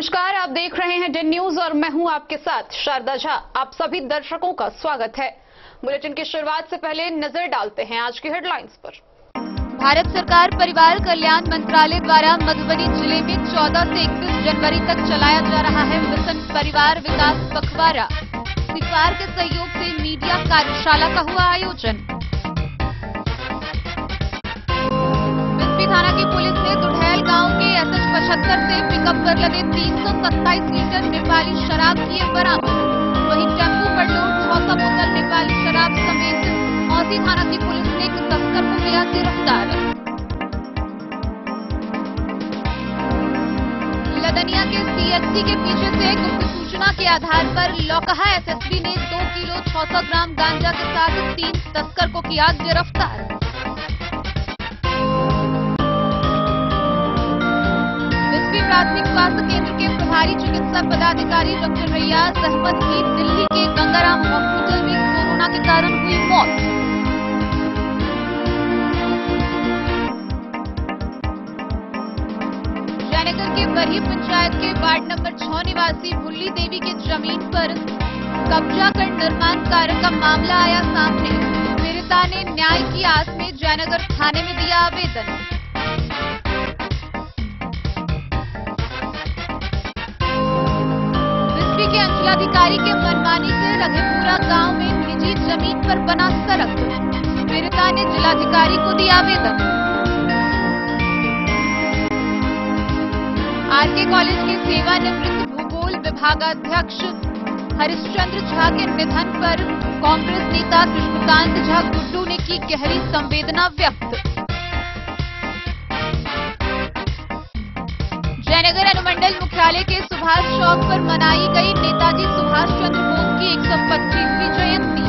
नमस्कार, आप देख रहे हैं डेन न्यूज और मैं हूं आपके साथ शारदा झा। आप सभी दर्शकों का स्वागत है। बुलेटिन की शुरुआत से पहले नजर डालते हैं आज की हेडलाइंस पर। भारत सरकार परिवार कल्याण मंत्रालय द्वारा मधुबनी जिले में 14 से 31 जनवरी तक चलाया जा रहा है मिशन परिवार विकास पखवाड़ा। सिफार के सहयोग से मीडिया कार्यशाला का हुआ आयोजन। बिस्फी थाना की पुलिस ने दुढ़ैल गांव के एसएच 75 से पिकअप पर लदे 327 लीटर नेपाली शराब किए बरामद। वहीं टेम्पो पर लोड 600 बोतल नेपाली शराब समेत औसी थाना की पुलिस ने एक तस्कर को किया गिरफ्तार। लदनिया के सीएचसी के पीछे से गुप्त सूचना के आधार पर लौकहा एसएसबी ने 2 किलो 600 ग्राम गांजा के साथ 3 तस्कर को किया गिरफ्तार। प्राथमिक स्वास्थ्य केंद्र के प्रभारी चिकित्सा पदाधिकारी डॉक्टर रियाज अहमद की दिल्ली के गंगाराम हॉस्पिटल में कोरोना के कारण हुई मौत। जयनगर के बरही पंचायत के वार्ड नंबर 6 निवासी भुल्ली देवी की जमीन पर कब्जा कर निर्माण कार्य का मामला आया सामने। पीड़िता ने न्याय की आस में जयनगर थाने में दिया आवेदन। के अंचलाधिकारी के मनमानी से रघेपुरा गांव में निजी जमीन पर बना सड़क। पीड़िता ने जिलाधिकारी को दिया आवेदन। आरके कॉलेज के सेवानिवृत्त भूगोल विभागाध्यक्ष हरिश्चंद्र झा के निधन पर कांग्रेस नेता कृष्णकांत झा गुड्डू ने की गहरी संवेदना व्यक्त। जयनगर अनुमंडल मुख्यालय के सुभाष चौक पर मनाई गई नेताजी सुभाष चंद्र बोस की 125वीं जयंती।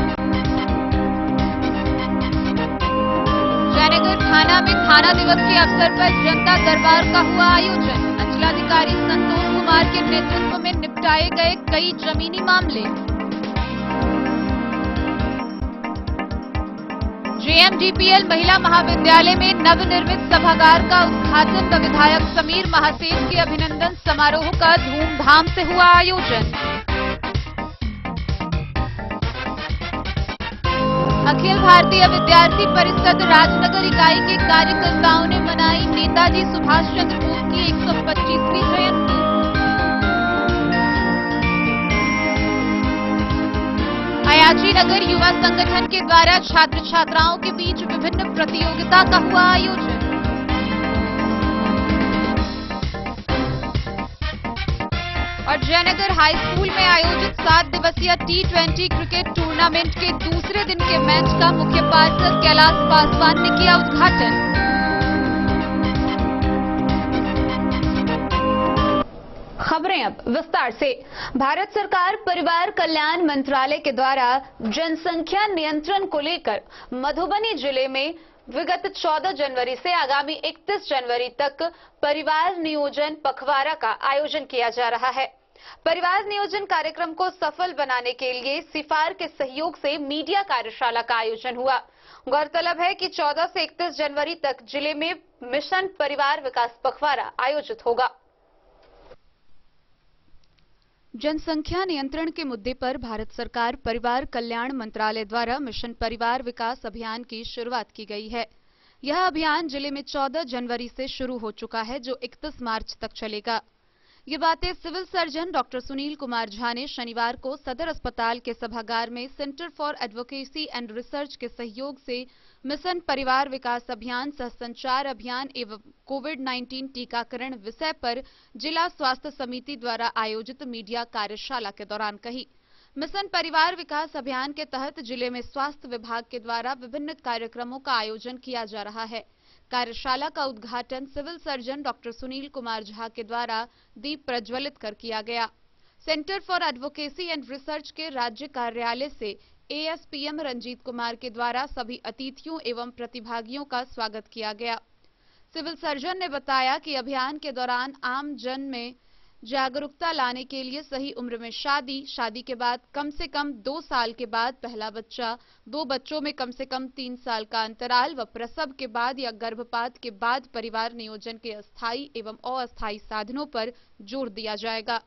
जयनगर थाना में थाना दिवस के अवसर पर जनता दरबार का हुआ आयोजन। अंचलाधिकारी संतोष कुमार के नेतृत्व में निपटाए गए कई जमीनी मामले। जेएमडीपीएल महिला महाविद्यालय में नवनिर्मित सभागार का उद्घाटन व विधायक समीर महासेन के अभिनंदन समारोह का धूमधाम से हुआ आयोजन। अखिल भारतीय विद्यार्थी परिषद राजनगर इकाई के कार्यकर्ताओं ने मनाई नेताजी सुभाष चंद्र बोस की 125वीं जयंती। अयाची नगर युवा संगठन के द्वारा छात्र छात्राओं के बीच विभिन्न प्रतियोगिता का हुआ आयोजन। और जयनगर हाई स्कूल में आयोजित 7 दिवसीय T20 क्रिकेट टूर्नामेंट के दूसरे दिन के मैच का मुख्य पार्षद कैलाश पासवान ने किया उद्घाटन। खबरें अब विस्तार से। भारत सरकार परिवार कल्याण मंत्रालय के द्वारा जनसंख्या नियंत्रण को लेकर मधुबनी जिले में विगत 14 जनवरी से आगामी 31 जनवरी तक परिवार नियोजन पखवाड़ा का आयोजन किया जा रहा है। परिवार नियोजन कार्यक्रम को सफल बनाने के लिए सिफार के सहयोग से मीडिया कार्यशाला का आयोजन हुआ। गौरतलब है कि 14 से 31 जनवरी तक जिले में मिशन परिवार विकास पखवाड़ा आयोजित होगा। जनसंख्या नियंत्रण के मुद्दे पर भारत सरकार परिवार कल्याण मंत्रालय द्वारा मिशन परिवार विकास अभियान की शुरुआत की गई है। यह अभियान जिले में 14 जनवरी से शुरू हो चुका है, जो 31 मार्च तक चलेगा। ये बातें civil surgeon doctor Sunil Kumar Jha ने शनिवार को सदर अस्पताल के सभागार में centre for advocacy and research के सहयोग से मिशन परिवार विकास अभियान सह संचार अभियान एवं कोविड-19 टीकाकरण विषय पर जिला स्वास्थ्य समिति द्वारा आयोजित मीडिया कार्यशाला के दौरान कही। मिशन परिवार विकास अभियान के तहत जिले में स्वास्थ्य विभाग के द्वारा विभिन्न कार्यक्रमों का आयोजन किया जा रहा है। कार्यशाला का उद्घाटन civil surgeon doctor Sunil Kumar Jha के द्वारा दीप प्रज्वलित कर किया गया। Centre for advocacy and research के राज्य कार्यालय से एएसपीएम रंजीत कुमार के द्वारा सभी अतिथियों एवं प्रतिभागियों का स्वागत किया गया। सिविल सर्जन ने बताया कि अभियान के दौरान आम जन में जागरूकता लाने के लिए सही उम्र में शादी, शादी के बाद कम से कम 2 साल के बाद पहला बच्चा, 2 बच्चों में कम से कम 3 साल का अंतराल व प्रसव के बाद या गर्भपात के बाद परिवार नियोजन के अस्थायी एवं अस्थायी साधनों पर जोर दिया जाएगा।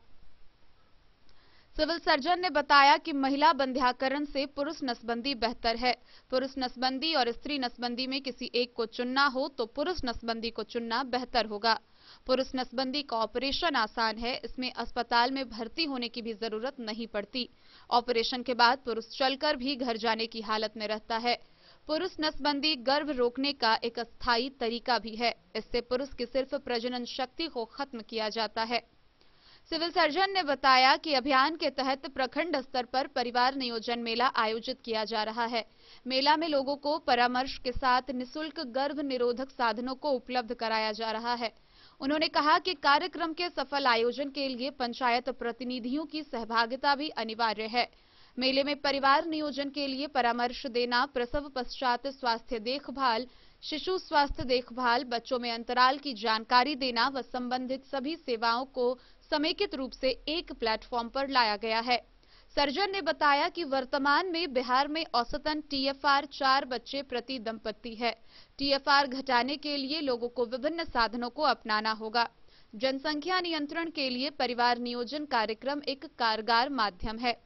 सिविल सर्जन ने बताया कि महिला बंध्याकरण से पुरुष नसबंदी बेहतर है। पुरुष नसबंदी और स्त्री नसबंदी में किसी एक को चुनना हो तो पुरुष नसबंदी को चुनना बेहतर होगा। पुरुष नसबंदी का ऑपरेशन आसान है, इसमें अस्पताल में भर्ती होने की भी जरूरत नहीं पड़ती। ऑपरेशन के बाद पुरुष चलकर भी घर जाने की हालत में रहता है। पुरुष नसबंदी गर्भ रोकने का एक अस्थायी तरीका भी है। इससे पुरुष की सिर्फ प्रजनन शक्ति को खत्म किया जाता है। सिविल सर्जन ने बताया कि अभियान के तहत प्रखंड स्तर पर परिवार नियोजन मेला आयोजित किया जा रहा है। मेला में लोगों को परामर्श के साथ निःशुल्क गर्भ निरोधक साधनों को उपलब्ध कराया जा रहा है। उन्होंने कहा कि कार्यक्रम के सफल आयोजन के लिए पंचायत प्रतिनिधियों की सहभागिता भी अनिवार्य है। मेले में परिवार नियोजन के लिए परामर्श देना, प्रसव पश्चात स्वास्थ्य देखभाल, शिशु स्वास्थ्य देखभाल, बच्चों में अंतराल की जानकारी देना व संबंधित सभी सेवाओं को समेकित रूप से एक प्लेटफॉर्म पर लाया गया है। सर्जन ने बताया कि वर्तमान में बिहार में औसतन TFR 4 बच्चे प्रति दंपति है। TFR घटाने के लिए लोगों को विभिन्न साधनों को अपनाना होगा। जनसंख्या नियंत्रण के लिए परिवार नियोजन कार्यक्रम एक कारगर माध्यम है।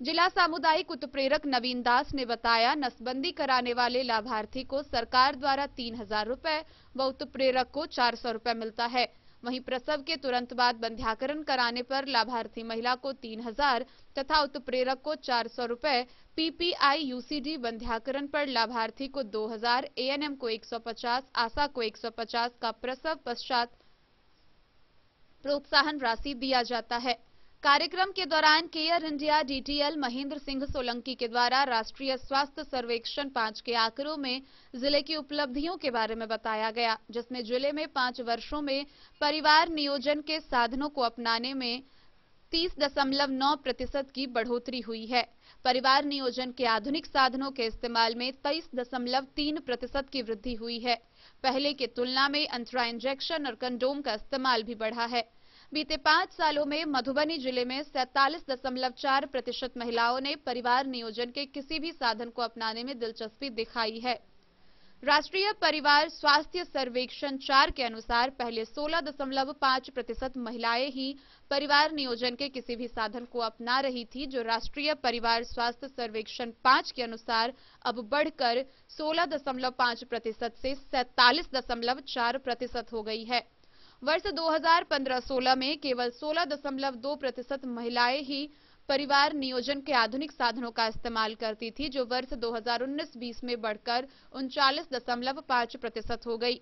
जिला सामुदायिक उत्प्रेरक नवीन दास ने बताया, नसबंदी कराने वाले लाभार्थी को सरकार द्वारा 3000 रुपए व उत्प्रेरक को 400 रुपए मिलता है। वहीं प्रसव के तुरंत बाद बंध्याकरण कराने पर लाभार्थी महिला को 3000 तथा उत्प्रेरक को 400 रुपए, PPI UCD बंध्याकरण पर लाभार्थी को 2000, ANM को 150, आशा को 150 का प्रसव पश्चात प्रोत्साहन राशि दिया जाता है। कार्यक्रम के दौरान care India DTL Mahendra Singh Solanki के द्वारा राष्ट्रीय स्वास्थ्य सर्वेक्षण 5 के आंकड़ों में जिले की उपलब्धियों के बारे में बताया गया, जिसमें जिले में 5 वर्षों में परिवार नियोजन के साधनों को अपनाने में 30.9% की बढ़ोतरी हुई है। परिवार नियोजन के आधुनिक साधनों के इस्तेमाल में 23.3% की वृद्धि हुई है। पहले की तुलना में अंतरा इंजेक्शन और कंडोम का इस्तेमाल भी बढ़ा है। बीते 5 सालों में मधुबनी जिले में 47.4% महिलाओं ने परिवार नियोजन के किसी भी साधन को अपनाने में दिलचस्पी दिखाई है। राष्ट्रीय परिवार स्वास्थ्य सर्वेक्षण 4 के अनुसार पहले 16.5% महिलाएं ही परिवार नियोजन के किसी भी साधन को अपना रही थी, जो राष्ट्रीय परिवार स्वास्थ्य सर्वेक्षण 5 के अनुसार अब बढ़कर 16.5% से 47.4% हो गई है। वर्ष 2015-16 में केवल 16.2% महिलाएं ही परिवार नियोजन के आधुनिक साधनों का इस्तेमाल करती थी, जो वर्ष 2019-20 में बढ़कर 39.5% हो गई।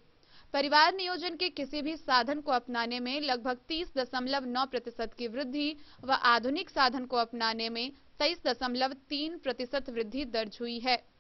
परिवार नियोजन के किसी भी साधन को अपनाने में लगभग 30.9% की वृद्धि व आधुनिक साधन को अपनाने में 23.3% वृद्धि दर्ज हुई है।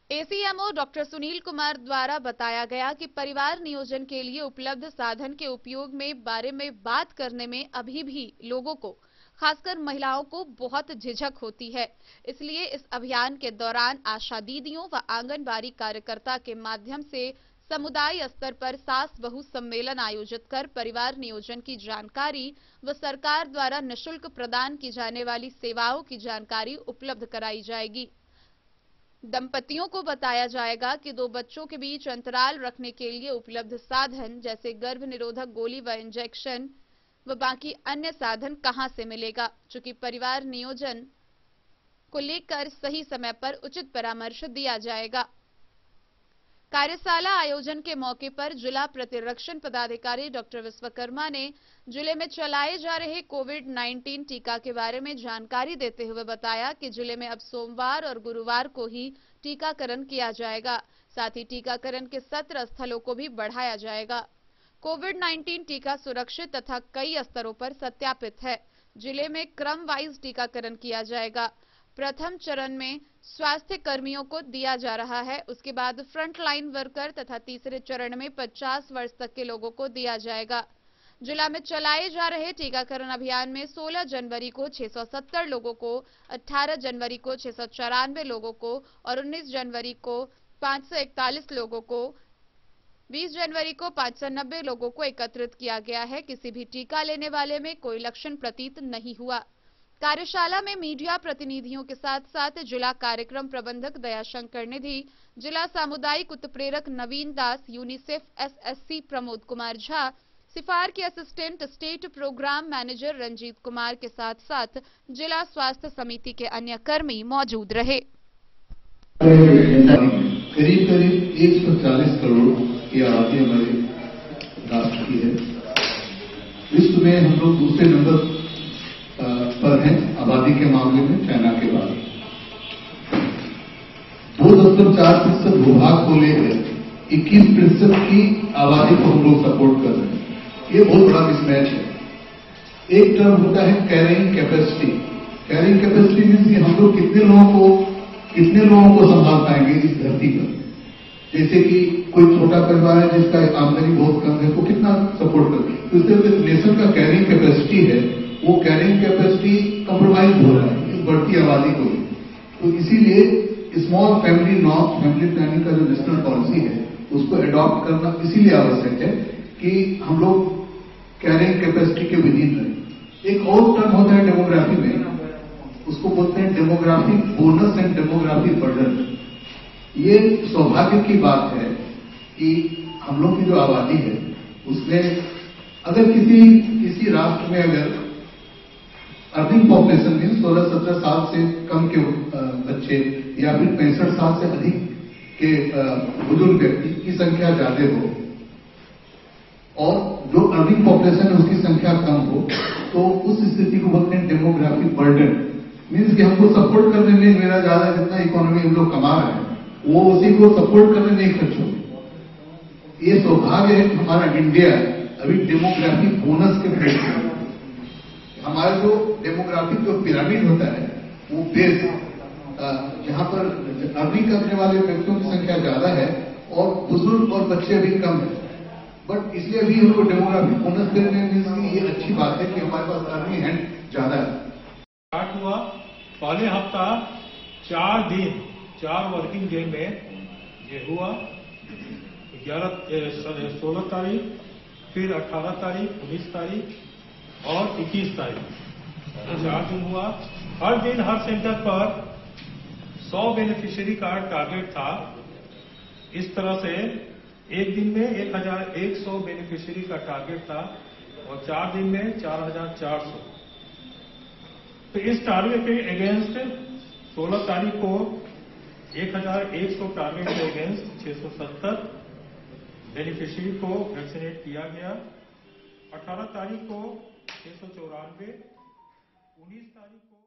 ACMO डॉक्टर सुनील कुमार द्वारा बताया गया कि परिवार नियोजन के लिए उपलब्ध साधन के उपयोग में बारे में बात करने में अभी भी लोगों को, खासकर महिलाओं को बहुत झिझक होती है। इसलिए इस अभियान के दौरान आशा दीदियों व आंगनबाड़ी कार्यकर्ता के माध्यम से समुदाय स्तर पर सास बहू सम्मेलन आयोजित कर परिवार नियोजन की जानकारी व सरकार द्वारा निःशुल्क प्रदान की जाने वाली सेवाओं की जानकारी उपलब्ध कराई जाएगी। दंपतियों को बताया जाएगा कि 2 बच्चों के बीच अंतराल रखने के लिए उपलब्ध साधन जैसे गर्भ निरोधक गोली व इंजेक्शन व बाकी अन्य साधन कहां से मिलेगा। चूंकि परिवार नियोजन को लेकर सही समय पर उचित परामर्श दिया जाएगा। कार्यशाला आयोजन के मौके पर जिला प्रतिरक्षण पदाधिकारी डॉक्टर विश्वकर्मा ने जिले में चलाए जा रहे कोविड-19 टीका के बारे में जानकारी देते हुए बताया कि जिले में अब सोमवार और गुरुवार को ही टीकाकरण किया जाएगा। साथ ही टीकाकरण के सत्र स्थलों को भी बढ़ाया जाएगा। कोविड-19 टीका सुरक्षित तथा कई स्तरों पर सत्यापित है। जिले में क्रम वाइज टीकाकरण किया जाएगा। प्रथम चरण में स्वास्थ्य कर्मियों को दिया जा रहा है, उसके बाद फ्रंटलाइन वर्कर तथा तीसरे चरण में 50 वर्ष तक के लोगों को दिया जाएगा। जिला में चलाए जा रहे टीकाकरण अभियान में 16 जनवरी को 670 लोगों को, 18 जनवरी को 694 लोगों को और 19 जनवरी को 541 लोगों को 20 जनवरी को 590 लोगों को एकत्रित किया गया है। किसी भी टीका लेने वाले में कोई लक्षण प्रतीत नहीं हुआ। कार्यशाला में मीडिया प्रतिनिधियों के साथ साथ जिला कार्यक्रम प्रबंधक दयाशंकर निधि, जिला सामुदायिक उत्प्रेरक Naveen Das, UNICEF SSC Pramod Kumar Jha, CFAR के assistant state programme manager Ranjit Kumar के साथ साथ जिला स्वास्थ्य समिति के अन्य कर्मी मौजूद रहे। करीब करीब 140 करोड़ की आबादी हमारे राष्ट्र की है। विश्व में हम लोग दूसरे नंबर पर हैं आबादी के मामले में, चाइना के बाद। 2.4% भूभाग को लेकर 21% की आबादी को हम लोग सपोर्ट कर रहे हैं। ये बहुत बड़ा मिसमैच है। एक टर्म होता है carrying capacity. Carrying capacity means हम लोग कितने लोगों को संभाल पाएंगे इस धरती पर। जैसे कि कोई छोटा परिवार है जिसका आमदनी बहुत कम है, वो कितना सपोर्ट करे। तो इस तरह से नेशन का कैरिंग कैपेसिटी है, वो कैरिंग कैपेसिटी कंप्रोमाइज हो रहा है इस बढ़ती आबादी को। तो इसीलिए small family norm, family planning का जो नेशनल पॉलिसी है उसको अडॉप्ट करना इसीलिए आवश्यक है कि हम लोग कैरिंग कैपेसिटी के विधीन रहे। एक और टर्म होता है डेमोग्राफी में, उसको बोलते हैं demographic bonus and demographic burden. ये सौभाग्य की बात है कि हम लोग की जो आबादी है उसमें अगर किसी राष्ट्र में अगर अर्निंग पॉपुलेशन में 16-17 साल से कम के बच्चे या फिर 65 साल से अधिक के बुजुर्ग व्यक्ति की संख्या ज्यादा हो और जो अर्निंग पॉपुलेशन है उसकी संख्या कम हो, तो उस स्थिति को बोलते हैं डेमोग्राफिक बर्डन। मीन्स कि हमको सपोर्ट करने में मेरा ज्यादा जितना इकोनॉमी हम लोग कमा रहे हैं वो उसी को सपोर्ट करने नहीं खर्च होगी। ये सौभाग्य है कि हमारा इंडिया अभी डेमोग्राफिक बोनस के फेज में। हमारा जो डेमोग्राफिक जो पिरामिड होता है वो बेस जहां पर अर्निंग करने वाले व्यक्तियों की संख्या ज्यादा है और बुजुर्ग और बच्चे भी कम है। बट इसलिए भी उनको डेमोग्राफिक बोनस देने में ये अच्छी बात है कि हमारे पास अर्निंग हैंड ज्यादा है। स्टार्ट हुआ पहले हफ्ता 4 दिन 4 वर्किंग डे में ये हुआ। 16 तारीख, फिर 18 तारीख, 19 तारीख और 21 तारीख 4 दिन हुआ। हर दिन हर सेंटर पर 100 बेनिफिशियरी का टारगेट था। इस तरह से एक दिन में 1100 बेनिफिशियरी का टारगेट था और 4 दिन में 4400। तो इस टारगेट के अगेंस्ट 16 तारीख को 1100 टारगेट के अगेंस्ट 670 बेनिफिशियरी को वैक्सीनेट किया गया। 18 तारीख को 694, 19 तारीख को।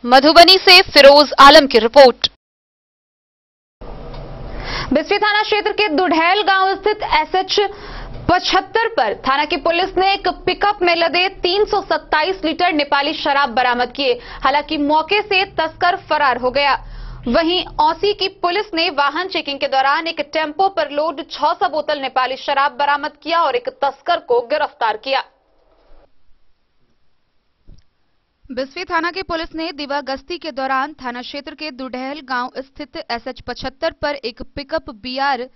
मधुबनी से फिरोज आलम की रिपोर्ट। बिस्फी थाना क्षेत्र के दुढ़ैल गांव स्थित एसएच 75 पर थाना की पुलिस ने एक पिकअप में लदे 327 लीटर नेपाली शराब बरामद किए। हालांकि मौके से तस्कर फरार हो गया। वहीं औसी की पुलिस ने वाहन चेकिंग के दौरान एक टेम्पो पर लोड 600 बोतल नेपाली शराब बरामद किया और एक तस्कर को गिरफ्तार किया। बिस्फी थाना की पुलिस ने दिवा गश्ती के दौरान थाना क्षेत्र के दुढ़ैल गांव स्थित एसएच 75 पर एक पिकअप बीआर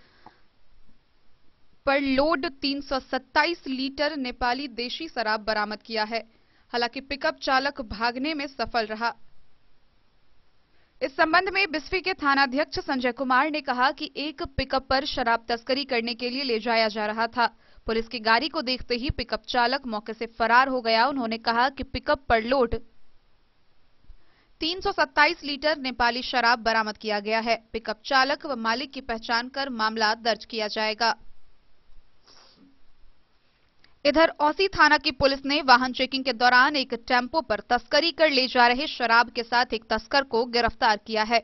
पर लोड 327 लीटर नेपाली देशी शराब बरामद किया है। हालांकि पिकअप चालक भागने में सफल रहा। इस संबंध में बिस्फी के थानाध्यक्ष संजय कुमार ने कहा कि एक पिकअप पर शराब तस्करी करने के लिए ले जाया जा रहा था। पुलिस की गाड़ी को देखते ही पिकअप चालक मौके से फरार हो गया। उन्होंने कहा कि पिकअप पर लोड 327 लीटर नेपाली शराब बरामद किया गया है। पिकअप चालक व मालिक की पहचान कर मामला दर्ज किया जाएगा। इधर औसी थाना की पुलिस ने वाहन चेकिंग के दौरान एक टेम्पो पर तस्करी कर ले जा रहे शराब के साथ एक तस्कर को गिरफ्तार किया है।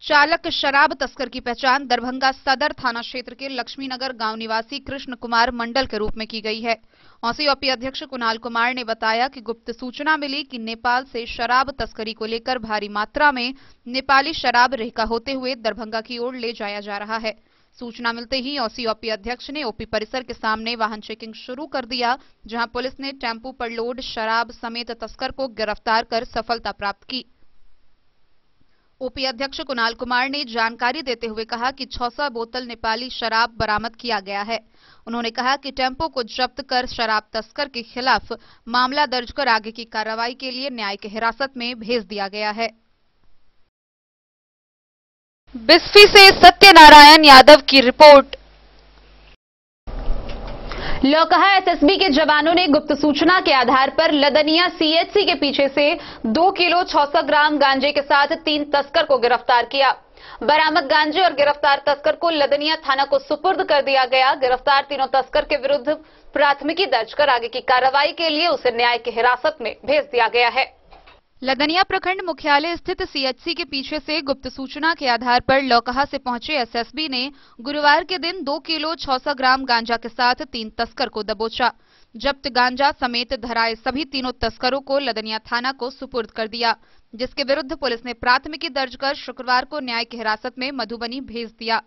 चालक शराब तस्कर की पहचान दरभंगा सदर थाना क्षेत्र के लक्ष्मीनगर गांव निवासी कृष्ण कुमार मंडल के रूप में की गई है। औसी ओपी अध्यक्ष कुणाल कुमार ने बताया कि गुप्त सूचना मिली कि नेपाल से शराब तस्करी को लेकर भारी मात्रा में नेपाली शराब रेहका होते हुए दरभंगा की ओर ले जाया जा रहा है। सूचना मिलते ही औसी ओपी अध्यक्ष ने ओपी परिसर के सामने वाहन चेकिंग शुरू कर दिया, जहां पुलिस ने टेम्पो पर लोड शराब समेत तस्कर को गिरफ्तार कर सफलता प्राप्त की। ओपी अध्यक्ष कुणाल कुमार ने जानकारी देते हुए कहा कि 600 बोतल नेपाली शराब बरामद किया गया है। उन्होंने कहा कि टेम्पो को जब्त कर शराब तस्कर के खिलाफ मामला दर्ज कर आगे की कार्रवाई के लिए न्यायिक हिरासत में भेज दिया गया है। बिस्फी से सत्यनारायण यादव की रिपोर्ट। लोकहा एसएसबी के जवानों ने गुप्त सूचना के आधार पर लदनिया सीएचसी के पीछे से 2 किलो 600 ग्राम गांजे के साथ 3 तस्कर को गिरफ्तार किया। बरामद गांजे और गिरफ्तार तस्कर को लदनिया थाना को सुपुर्द कर दिया गया। गिरफ्तार तीनों तस्कर के विरुद्ध प्राथमिकी दर्ज कर आगे की कार्रवाई के लिए उसे न्याय की हिरासत में भेज दिया गया है। लदनिया प्रखंड मुख्यालय स्थित सीएचसी के पीछे से गुप्त सूचना के आधार पर लोकहा से पहुंचे एसएसबी ने गुरुवार के दिन 2 किलो 600 ग्राम गांजा के साथ 3 तस्कर को दबोचा। जब्त गांजा समेत धराए सभी तीनों तस्करों को लदनिया थाना को सुपुर्द कर दिया, जिसके विरुद्ध पुलिस ने प्राथमिकी दर्ज कर शुक्रवार को न्यायिक हिरासत में मधुबनी भेज दिया।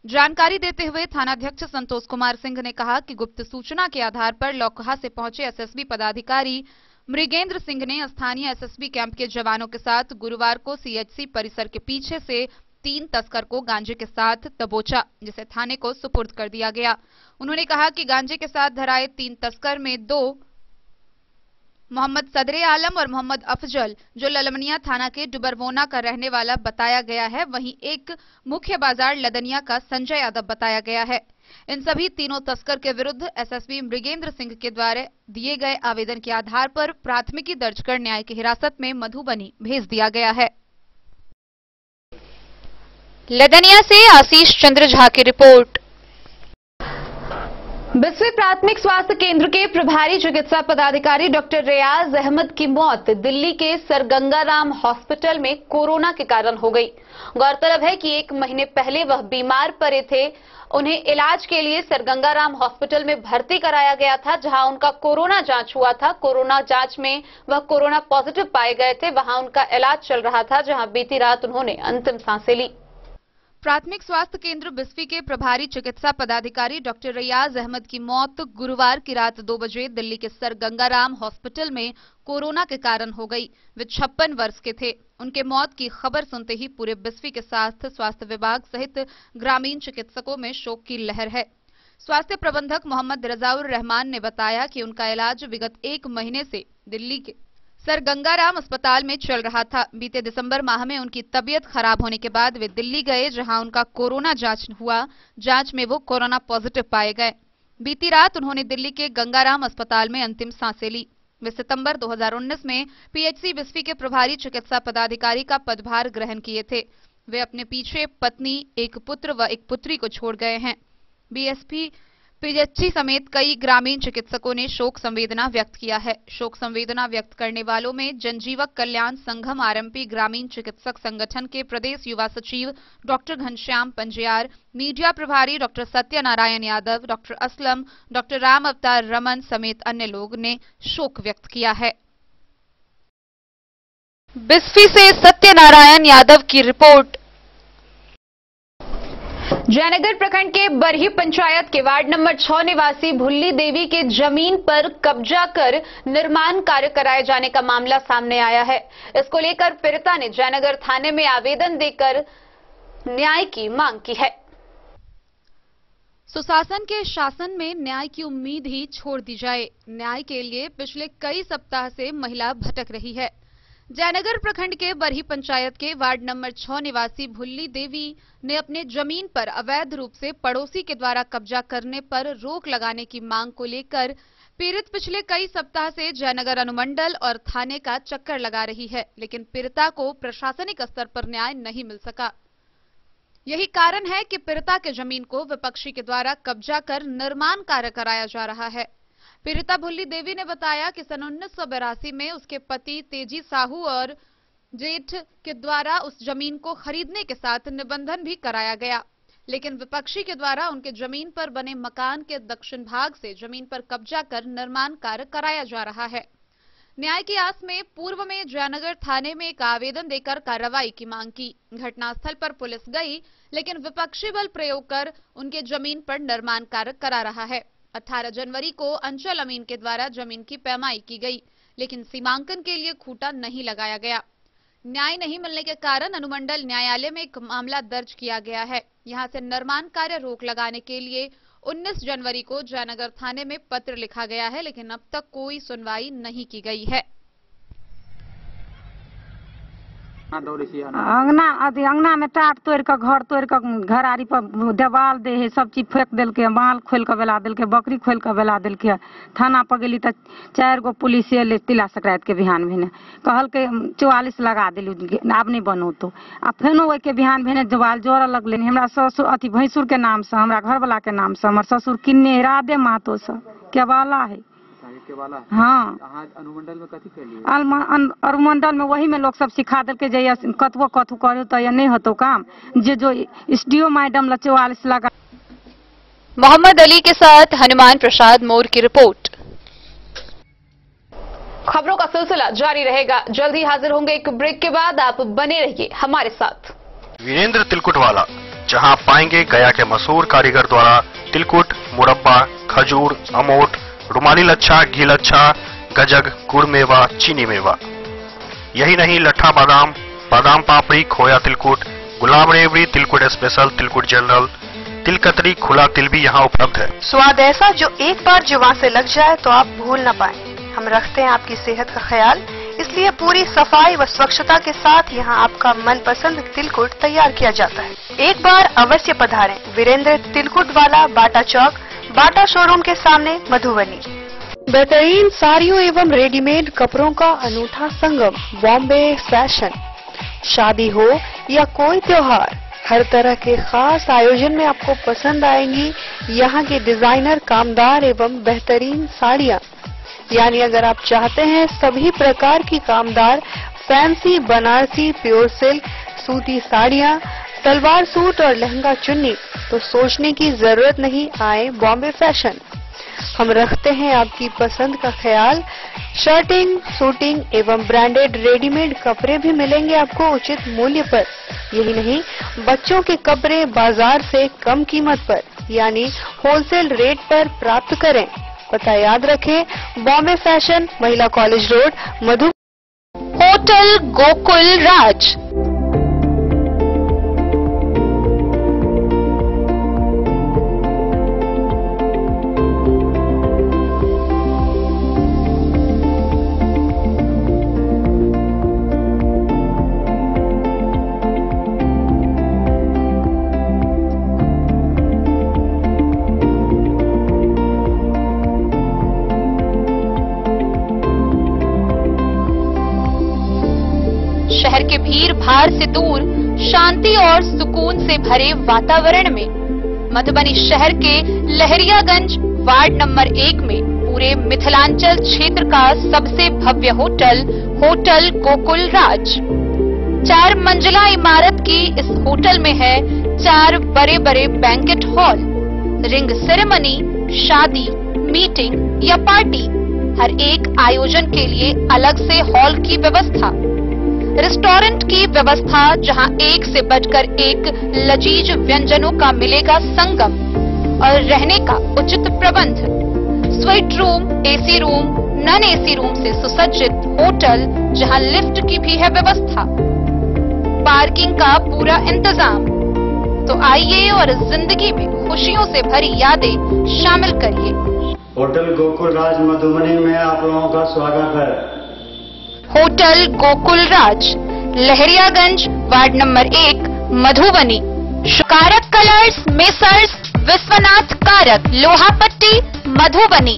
जानकारी देते हुए थानाध्यक्ष संतोष कुमार सिंह ने कहा कि गुप्त सूचना के आधार पर लोकहा से पहुंचे एसएसबी पदाधिकारी मृगेंद्र सिंह ने स्थानीय एसएसबी कैंप के जवानों के साथ गुरुवार को सीएचसी परिसर के पीछे से 3 तस्कर को गांजे के साथ दबोचा, जिसे थाने को सुपुर्द कर दिया गया। उन्होंने कहा कि गांजे के साथ धराए 3 तस्कर में 2 मोहम्मद सदरे आलम और मोहम्मद अफजल, जो ललमनिया थाना के डुबरवोना का रहने वाला बताया गया है, वहीं एक मुख्य बाजार लदनिया का संजय यादव बताया गया है। इन सभी तीनों तस्कर के विरुद्ध एसएसपी मृगेंद्र सिंह के द्वारा दिए गए आवेदन के आधार पर प्राथमिकी दर्ज कर न्याय की हिरासत में मधुबनी भेज दिया गया है। लदनिया से आशीष चंद्र झा की रिपोर्ट। बिस्फी प्राथमिक स्वास्थ्य केंद्र के प्रभारी चिकित्सा पदाधिकारी डॉक्टर रियाज अहमद की मौत दिल्ली के सर गंगाराम हॉस्पिटल में कोरोना के कारण हो गई। गौरतलब है कि 1 महीने पहले वह बीमार पड़े थे। उन्हें इलाज के लिए सर गंगाराम हॉस्पिटल में भर्ती कराया गया था, जहां उनका कोरोना जांच हुआ था। कोरोना जांच में वह कोरोना पॉजिटिव पाए गए थे। वहां उनका इलाज चल रहा था, जहां बीती रात उन्होंने अंतिम सांसें ली। प्राथमिक स्वास्थ्य केंद्र बिस्फी के प्रभारी चिकित्सा पदाधिकारी डॉक्टर रियाज अहमद की मौत गुरुवार की रात 2 बजे दिल्ली के सर गंगाराम हॉस्पिटल में कोरोना के कारण हो गई। वे 56 वर्ष के थे। उनके मौत की खबर सुनते ही पूरे बिस्फी के साथ स्वास्थ्य विभाग सहित ग्रामीण चिकित्सकों में शोक की लहर है। स्वास्थ्य प्रबंधक मोहम्मद रजाउर रहमान ने बताया कि उनका इलाज विगत 1 महीने से दिल्ली के सर गंगाराम अस्पताल में चल रहा था। बीते दिसंबर माह में उनकी तबीयत खराब होने के बाद वे दिल्ली गए, जहां उनका कोरोना जांच हुआ। जांच में वो कोरोना पॉजिटिव पाए गए। बीती रात उन्होंने दिल्ली के गंगाराम अस्पताल में अंतिम सांसें ली। वे सितंबर 2019 में पीएचसी बिस्फी के प्रभारी चिकित्सा पदाधिकारी का पदभार ग्रहण किए थे। वे अपने पीछे पत्नी, एक पुत्र व एक पुत्री को छोड़ गए हैं। बीएसपी पीएचसी समेत कई ग्रामीण चिकित्सकों ने शोक संवेदना व्यक्त किया है। शोक संवेदना व्यक्त करने वालों में जनजीवक कल्याण संघम आरएमपी ग्रामीण चिकित्सक संगठन के प्रदेश युवा सचिव डॉक्टर घनश्याम पंजियार, मीडिया प्रभारी doctor Satyanarayan Yadav, doctor Aslam, doctor Ram अवतार रमन समेत अन्य लोगों ने शोक व्यक्त किया है। बिस्फी से सत्यनारायण यादव की रिपोर्ट। जयनगर प्रखंड के बरही पंचायत के वार्ड नंबर 6 निवासी भुल्ली देवी के जमीन पर कब्जा कर निर्माण कार्य कराए जाने का मामला सामने आया है। इसको लेकर पीड़िता ने जयनगर थाने में आवेदन देकर न्याय की मांग की है। सुशासन के शासन में न्याय की उम्मीद ही छोड़ दी जाए। न्याय के लिए पिछले कई सप्ताह से महिला भटक रही है। जयनगर प्रखंड के बरही पंचायत के वार्ड नंबर 6 निवासी भुल्ली देवी ने अपने जमीन पर अवैध रूप से पड़ोसी के द्वारा कब्जा करने पर रोक लगाने की मांग को लेकर पीड़ित पिछले कई सप्ताह से जयनगर अनुमंडल और थाने का चक्कर लगा रही है, लेकिन पीड़िता को प्रशासनिक स्तर पर न्याय नहीं मिल सका। यही कारण है कि पीड़िता के जमीन को विपक्षी के द्वारा कब्जा कर निर्माण कार्य कराया जा रहा है। पीड़िता भुल्ली देवी ने बताया कि सन 1982 में उसके पति तेजी साहू और जेठ के द्वारा उस जमीन को खरीदने के साथ निबंधन भी कराया गया, लेकिन विपक्षी के द्वारा उनके जमीन पर बने मकान के दक्षिण भाग से जमीन पर कब्जा कर निर्माण कार्य कराया जा रहा है। न्याय की आस में पूर्व में जयनगर थाने में एक आवेदन देकर कार्रवाई की मांग की। घटनास्थल पर पुलिस गई, लेकिन विपक्षी बल प्रयोग कर उनके जमीन पर निर्माण कार्य करा रहा है। 18 जनवरी को अंचल अमीन के द्वारा जमीन की पैमाई की गई, लेकिन सीमांकन के लिए खूंटा नहीं लगाया गया। न्याय नहीं मिलने के कारण अनुमंडल न्यायालय में एक मामला दर्ज किया गया है। यहां से निर्माण कार्य रोक लगाने के लिए 19 जनवरी को जयनगर थाने में पत्र लिखा गया है, लेकिन अब तक कोई सुनवाई नहीं की गई है। अंगना में टाट तोड़ के घर तोड़ के घर आरी पर देवाल दे है, सब चीज फेंक दिल के, माल खोल के बेला दिल के, बकरी खोल के बेला दिल के। थाना पर गेली तो 4 गो पुलिस एले तिला संक्रांत के बिहान भेने कहल के 44 लगा दिलू, आब नहीं बनो तो आ फेनो ओइ के बिहान भेने देवाल जोड़ लगले। हमरा ससुर अथी भैंसुर के नाम से, हमरा घर वाला के नाम से, हमर ससुर किन्ने राधे मातो से केवाला है। हाँ, अनुमंडल में कथी के लिए? अनुमंडल में वही में लोग सब सिखा दिल के जैया कतबो कथू करो तो ये नहीं होतो काम। जो एसडीओ मैडम 44 लगा। मोहम्मद अली के साथ हनुमान प्रसाद मोर की रिपोर्ट। खबरों का सिलसिला जारी रहेगा। जल्द ही हाजिर होंगे एक ब्रेक के बाद, आप बने रहिए हमारे साथ। वीरेंद्र तिलकुट वाला, जहां पाएंगे गया के मशहूर कारीगर द्वारा तिलकुट, मुरब्बा, खजूर, अमोट, रुमाली लच्छा, घी लच्छा, गजक, गुड़ मेवा, चीनी मेवा। यही नहीं, लट्ठा बादाम, बादाम पापड़ी, खोया तिलकुट, गुलाब रेवड़ी, तिलकुट स्पेशल, तिलकुट जनरल, तिलकतरी, खुला तिल भी यहाँ उपलब्ध है। स्वाद ऐसा जो एक बार जुबान से लग जाए तो आप भूल न पाए। हम रखते हैं आपकी सेहत का ख्याल, इसलिए पूरी सफाई व स्वच्छता के साथ यहाँ आपका मनपसंद तिलकुट तैयार किया जाता है। एक बार अवश्य पधारें वीरेंद्र तिलकुट वाला, बाटा चौक, बाटा शोरूम के सामने, मधुबनी। बेहतरीन साड़ियों एवं रेडीमेड कपड़ों का अनूठा संगम, बॉम्बे फैशन। शादी हो या कोई त्योहार, हर तरह के खास आयोजन में आपको पसंद आएंगी यहाँ के डिजाइनर, कामदार एवं बेहतरीन साड़ियाँ। यानी अगर आप चाहते हैं सभी प्रकार की कामदार, फैंसी, बनारसी, प्योर सिल्क, सूती साड़ियाँ, सलवार सूट और लहंगा चुन्नी, तो सोचने की जरूरत नहीं, आए बॉम्बे फैशन। हम रखते हैं आपकी पसंद का ख्याल। शर्टिंग, सूटिंग एवं ब्रांडेड रेडीमेड कपड़े भी मिलेंगे आपको उचित मूल्य पर। यही नहीं, बच्चों के कपड़े बाजार से कम कीमत पर, यानी होलसेल रेट पर प्राप्त करें। पता याद रखें, बॉम्बे फैशन, महिला कॉलेज रोड, मधु। होटल गोकुल राज। शहर के भीड़ भाड़ से दूर, शांति और सुकून से भरे वातावरण में मधुबनी शहर के लहरियागंज वार्ड नंबर 1 में पूरे मिथिलांचल क्षेत्र का सबसे भव्य होटल, होटल गोकुल राज। 4 मंजिला इमारत की इस होटल में है 4 बड़े बड़े बैंकेट हॉल, रिंग सेरेमनी, शादी, मीटिंग या पार्टी, हर एक आयोजन के लिए अलग से हॉल की व्यवस्था, रेस्टोरेंट की व्यवस्था जहां एक से बढ़कर एक लजीज व्यंजनों का मिलेगा संगम, और रहने का उचित प्रबंध, suite room, AC room, non AC room से सुसज्जित होटल जहां लिफ्ट की भी है व्यवस्था, पार्किंग का पूरा इंतजाम। तो आइए और जिंदगी में खुशियों से भरी यादें शामिल करिए। होटल गोकुल राज मधुबनी में आप लोगों का स्वागत है। होटल गोकुल राज, लहरियागंज वार्ड नंबर 1, मधुबनी। कारक कलर्स, मेसर्स विश्वनाथ कारक, लोहापट्टी, मधुबनी।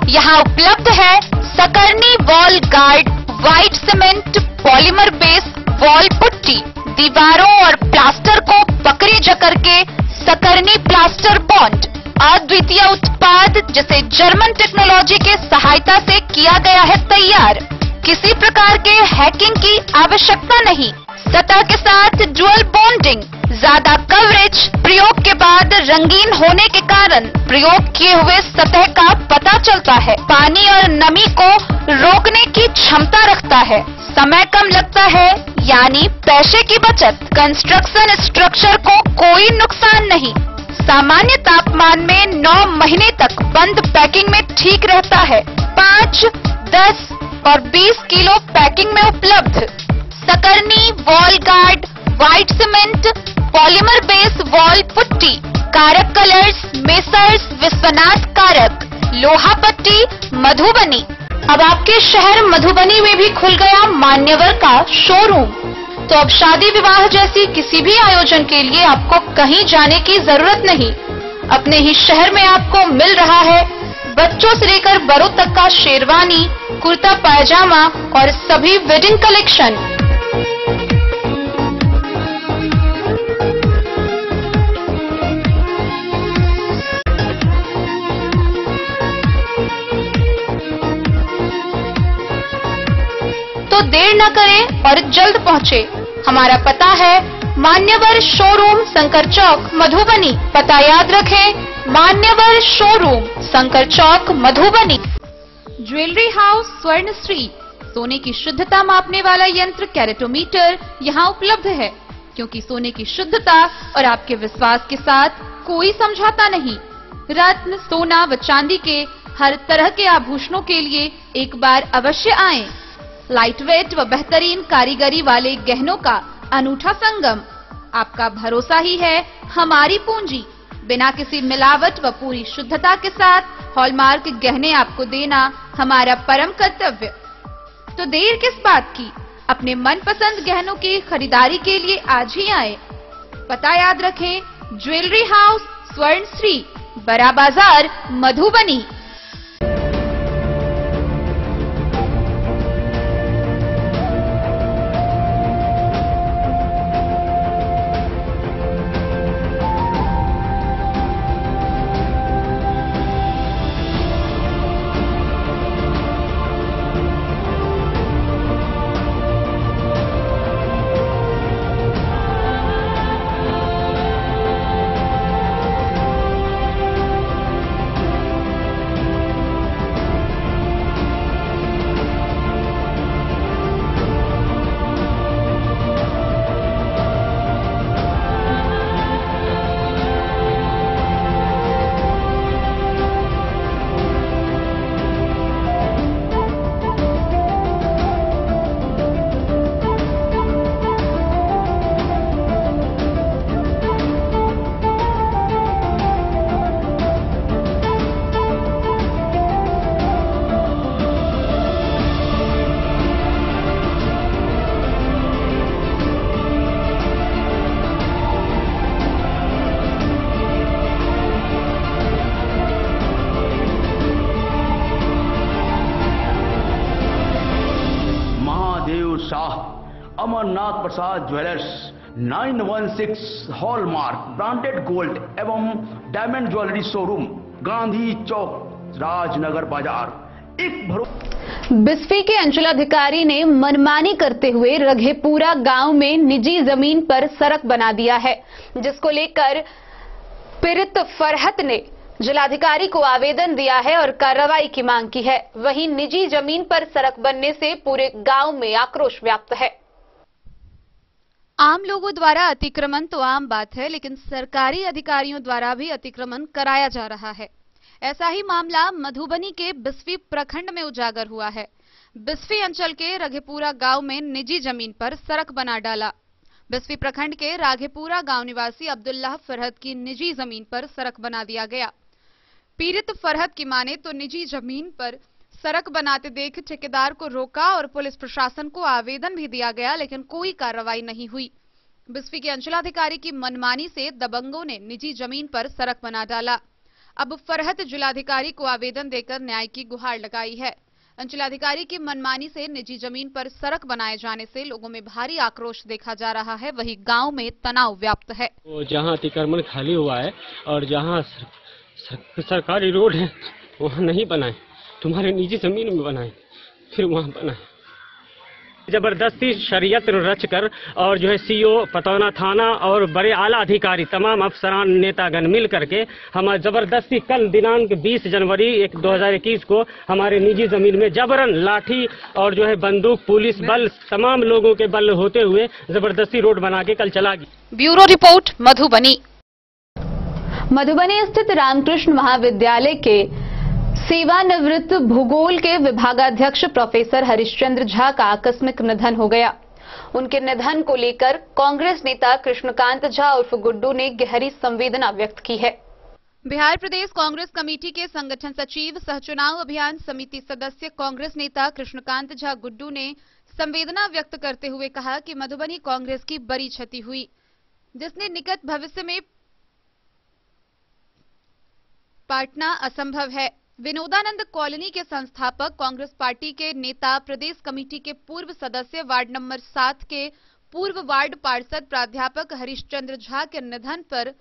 यहाँ उपलब्ध है Sakarni wall guard, white cement, polymer base wall putty, दीवारों और प्लास्टर को पकड़े जकड़ के सकरनी प्लास्टर बॉन्ड, अद्वितीय उत्पाद जिसे जर्मन टेक्नोलॉजी के सहायता से किया गया है तैयार। किसी प्रकार के हैकिंग की आवश्यकता नहीं। सतह के साथ डुअल बॉन्डिंग, ज्यादा कवरेज, प्रयोग के बाद रंगीन होने के कारण प्रयोग किए हुए सतह का पता चलता है। पानी और नमी को रोकने की क्षमता रखता है। समय कम लगता है, यानी पैसे की बचत। कंस्ट्रक्शन स्ट्रक्चर को कोई नुकसान नहीं। सामान्य तापमान में 9 महीने तक बंद पैकिंग में ठीक रहता है। 5, 10 और 20 किलो पैकिंग में उपलब्ध। Sakarni wall guard, white cement, polymer base wall putty, Karak colours, messrs Vishwanath Karak, लोहा पट्टी, मधुबनी। अब आपके शहर मधुबनी में भी खुल गया मान्यवर का शोरूम। तो अब शादी विवाह जैसी किसी भी आयोजन के लिए आपको कहीं जाने की जरूरत नहीं, अपने ही शहर में आपको मिल रहा है बच्चों से लेकर बड़ों तक का शेरवानी, कुर्ता पायजामा और सभी वेडिंग कलेक्शन। तो देर न करें और जल्द पहुंचे। हमारा पता है मान्यवर शोरूम, शंकर चौक, मधुबनी। पता याद रखें, मान्यवर showroom, Shankar Chowk, Madhubani. Jewellery house Swarnashree, सोने की शुद्धता मापने वाला यंत्र कैरेटोमीटर यहाँ उपलब्ध है, क्योंकि सोने की शुद्धता और आपके विश्वास के साथ कोई समझौता नहीं। रत्न, सोना व चांदी के हर तरह के आभूषणों के लिए एक बार अवश्य आएं। लाइट वेट व बेहतरीन कारीगरी वाले गहनों का अनूठा संगम। आपका भरोसा ही है हमारी पूंजी। बिना किसी मिलावट व पूरी शुद्धता के साथ हॉलमार्क गहने आपको देना हमारा परम कर्तव्य। तो देर किस बात की, अपने मनपसंद गहनों की खरीदारी के लिए आज ही आए। पता याद रखें, ज्वेलरी हाउस स्वर्णश्री, बड़ा बाजार, मधुबनी। अमरनाथ प्रसाद ज्वेलर्स 916 हॉलमार्क ब्रांडेड गोल्ड एवं डायमंड ज्वेलरी शोरूम, गांधी चौक, राजनगर बाजार। बिस्फी के अंचलाधिकारी ने मनमानी करते हुए रघेपुरा गांव में निजी जमीन पर सड़क बना दिया है, जिसको लेकर पीड़ित फरहत ने जिलाधिकारी को आवेदन दिया है और कार्रवाई की मांग की है। वहीं निजी जमीन पर सड़क बनने से पूरे गांव में आक्रोश व्याप्त है। आम लोगों द्वारा अतिक्रमण तो आम बात है, लेकिन सरकारी अधिकारियों द्वारा भी अतिक्रमण कराया जा रहा है। ऐसा ही मामला मधुबनी के बिस्फी प्रखंड में उजागर हुआ है। बिस्फी अंचल के रघेपुरा गांव में निजी जमीन पर सड़क बना डाला। बिस्फी प्रखंड के राघेपुरा गांव निवासी अब्दुल्लाह फरहत की निजी जमीन पर सड़क बना दिया गया। पीड़ित फरहत की माने तो निजी जमीन पर सड़क बनाते देख ठेकेदार को रोका और पुलिस प्रशासन को आवेदन भी दिया गया, लेकिन कोई कार्रवाई नहीं हुई। बिस्फी के अंचलाधिकारी की मनमानी से दबंगों ने निजी जमीन पर सड़क बना डाला। अब फरहत जिलाधिकारी को आवेदन देकर न्याय की गुहार लगाई है। अंचलाधिकारी की मनमानी से निजी जमीन पर सड़क बनाए जाने से लोगों में भारी आक्रोश देखा जा रहा है। वहीं गांव में तनाव व्याप्त है। जहां अतिक्रमण खाली हुआ है और जहां सरकारी रोड है वहां नहीं बनाए, तुम्हारे निजी जमीन में बनाए, फिर वहां बनाए। जबरदस्ती शरीयत रचकर और जो है सीओ पतौना थाना और बड़े आला अधिकारी तमाम अफसरान नेतागण मिल करके हम जबरदस्ती कल दिनांक 20 जनवरी 2021 को हमारे निजी जमीन में जबरन लाठी और जो है बंदूक, पुलिस बल, तमाम लोगों के बल होते हुए जबरदस्ती रोड बना के कल चला गया। Bureau report, Madhubani. मधुबनी स्थित रामकृष्ण महाविद्यालय के सेवानिवृत्त भूगोल के विभागाध्यक्ष प्रोफेसर हरिश्चंद्र झा का आकस्मिक निधन हो गया। उनके निधन को लेकर कांग्रेस नेता कृष्णकांत झा उर्फ गुड्डू ने गहरी संवेदना व्यक्त की है। बिहार प्रदेश कांग्रेस कमेटी के संगठन सचिव सह चुनाव अभियान समिति सदस्य कांग्रेस नेता कृष्णकांत झा गुड्डू ने संवेदना व्यक्त करते हुए कहा कि मधुबनी कांग्रेस की बड़ी क्षति हुई, जिसने निकट भविष्य में पाटना असंभव है। विनोदानंद कॉलोनी के संस्थापक, कांग्रेस पार्टी के नेता, प्रदेश कमेटी के पूर्व सदस्य, वार्ड नंबर 7 के पूर्व वार्ड पार्षद प्राध्यापक हरीशचंद्र झा के निधन पर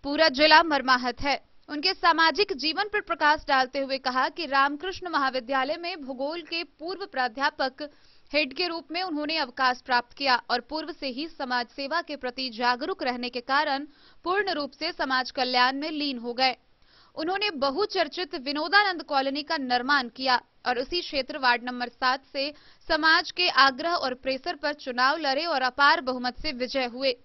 पूरा जिला मर्माहत है। उनके सामाजिक जीवन पर प्रकाश डालते हुए कहा कि रामकृष्ण महाविद्यालय में भूगोल के पूर्व प्राध्यापक हेड के रूप में उन्होंने अवकाश प्राप्त किया और पूर्व से ही समाज सेवा के प्रति जागरूक रहने के कारण पूर्ण रूप से समाज कल्याण में लीन हो गए। उन्होंने बहुचर्चित विनोदानंद कॉलोनी का निर्माण किया और उसी क्षेत्र वार्ड नंबर 7 से समाज के आग्रह और प्रेशर पर चुनाव लड़े और अपार बहुमत से विजय हुए।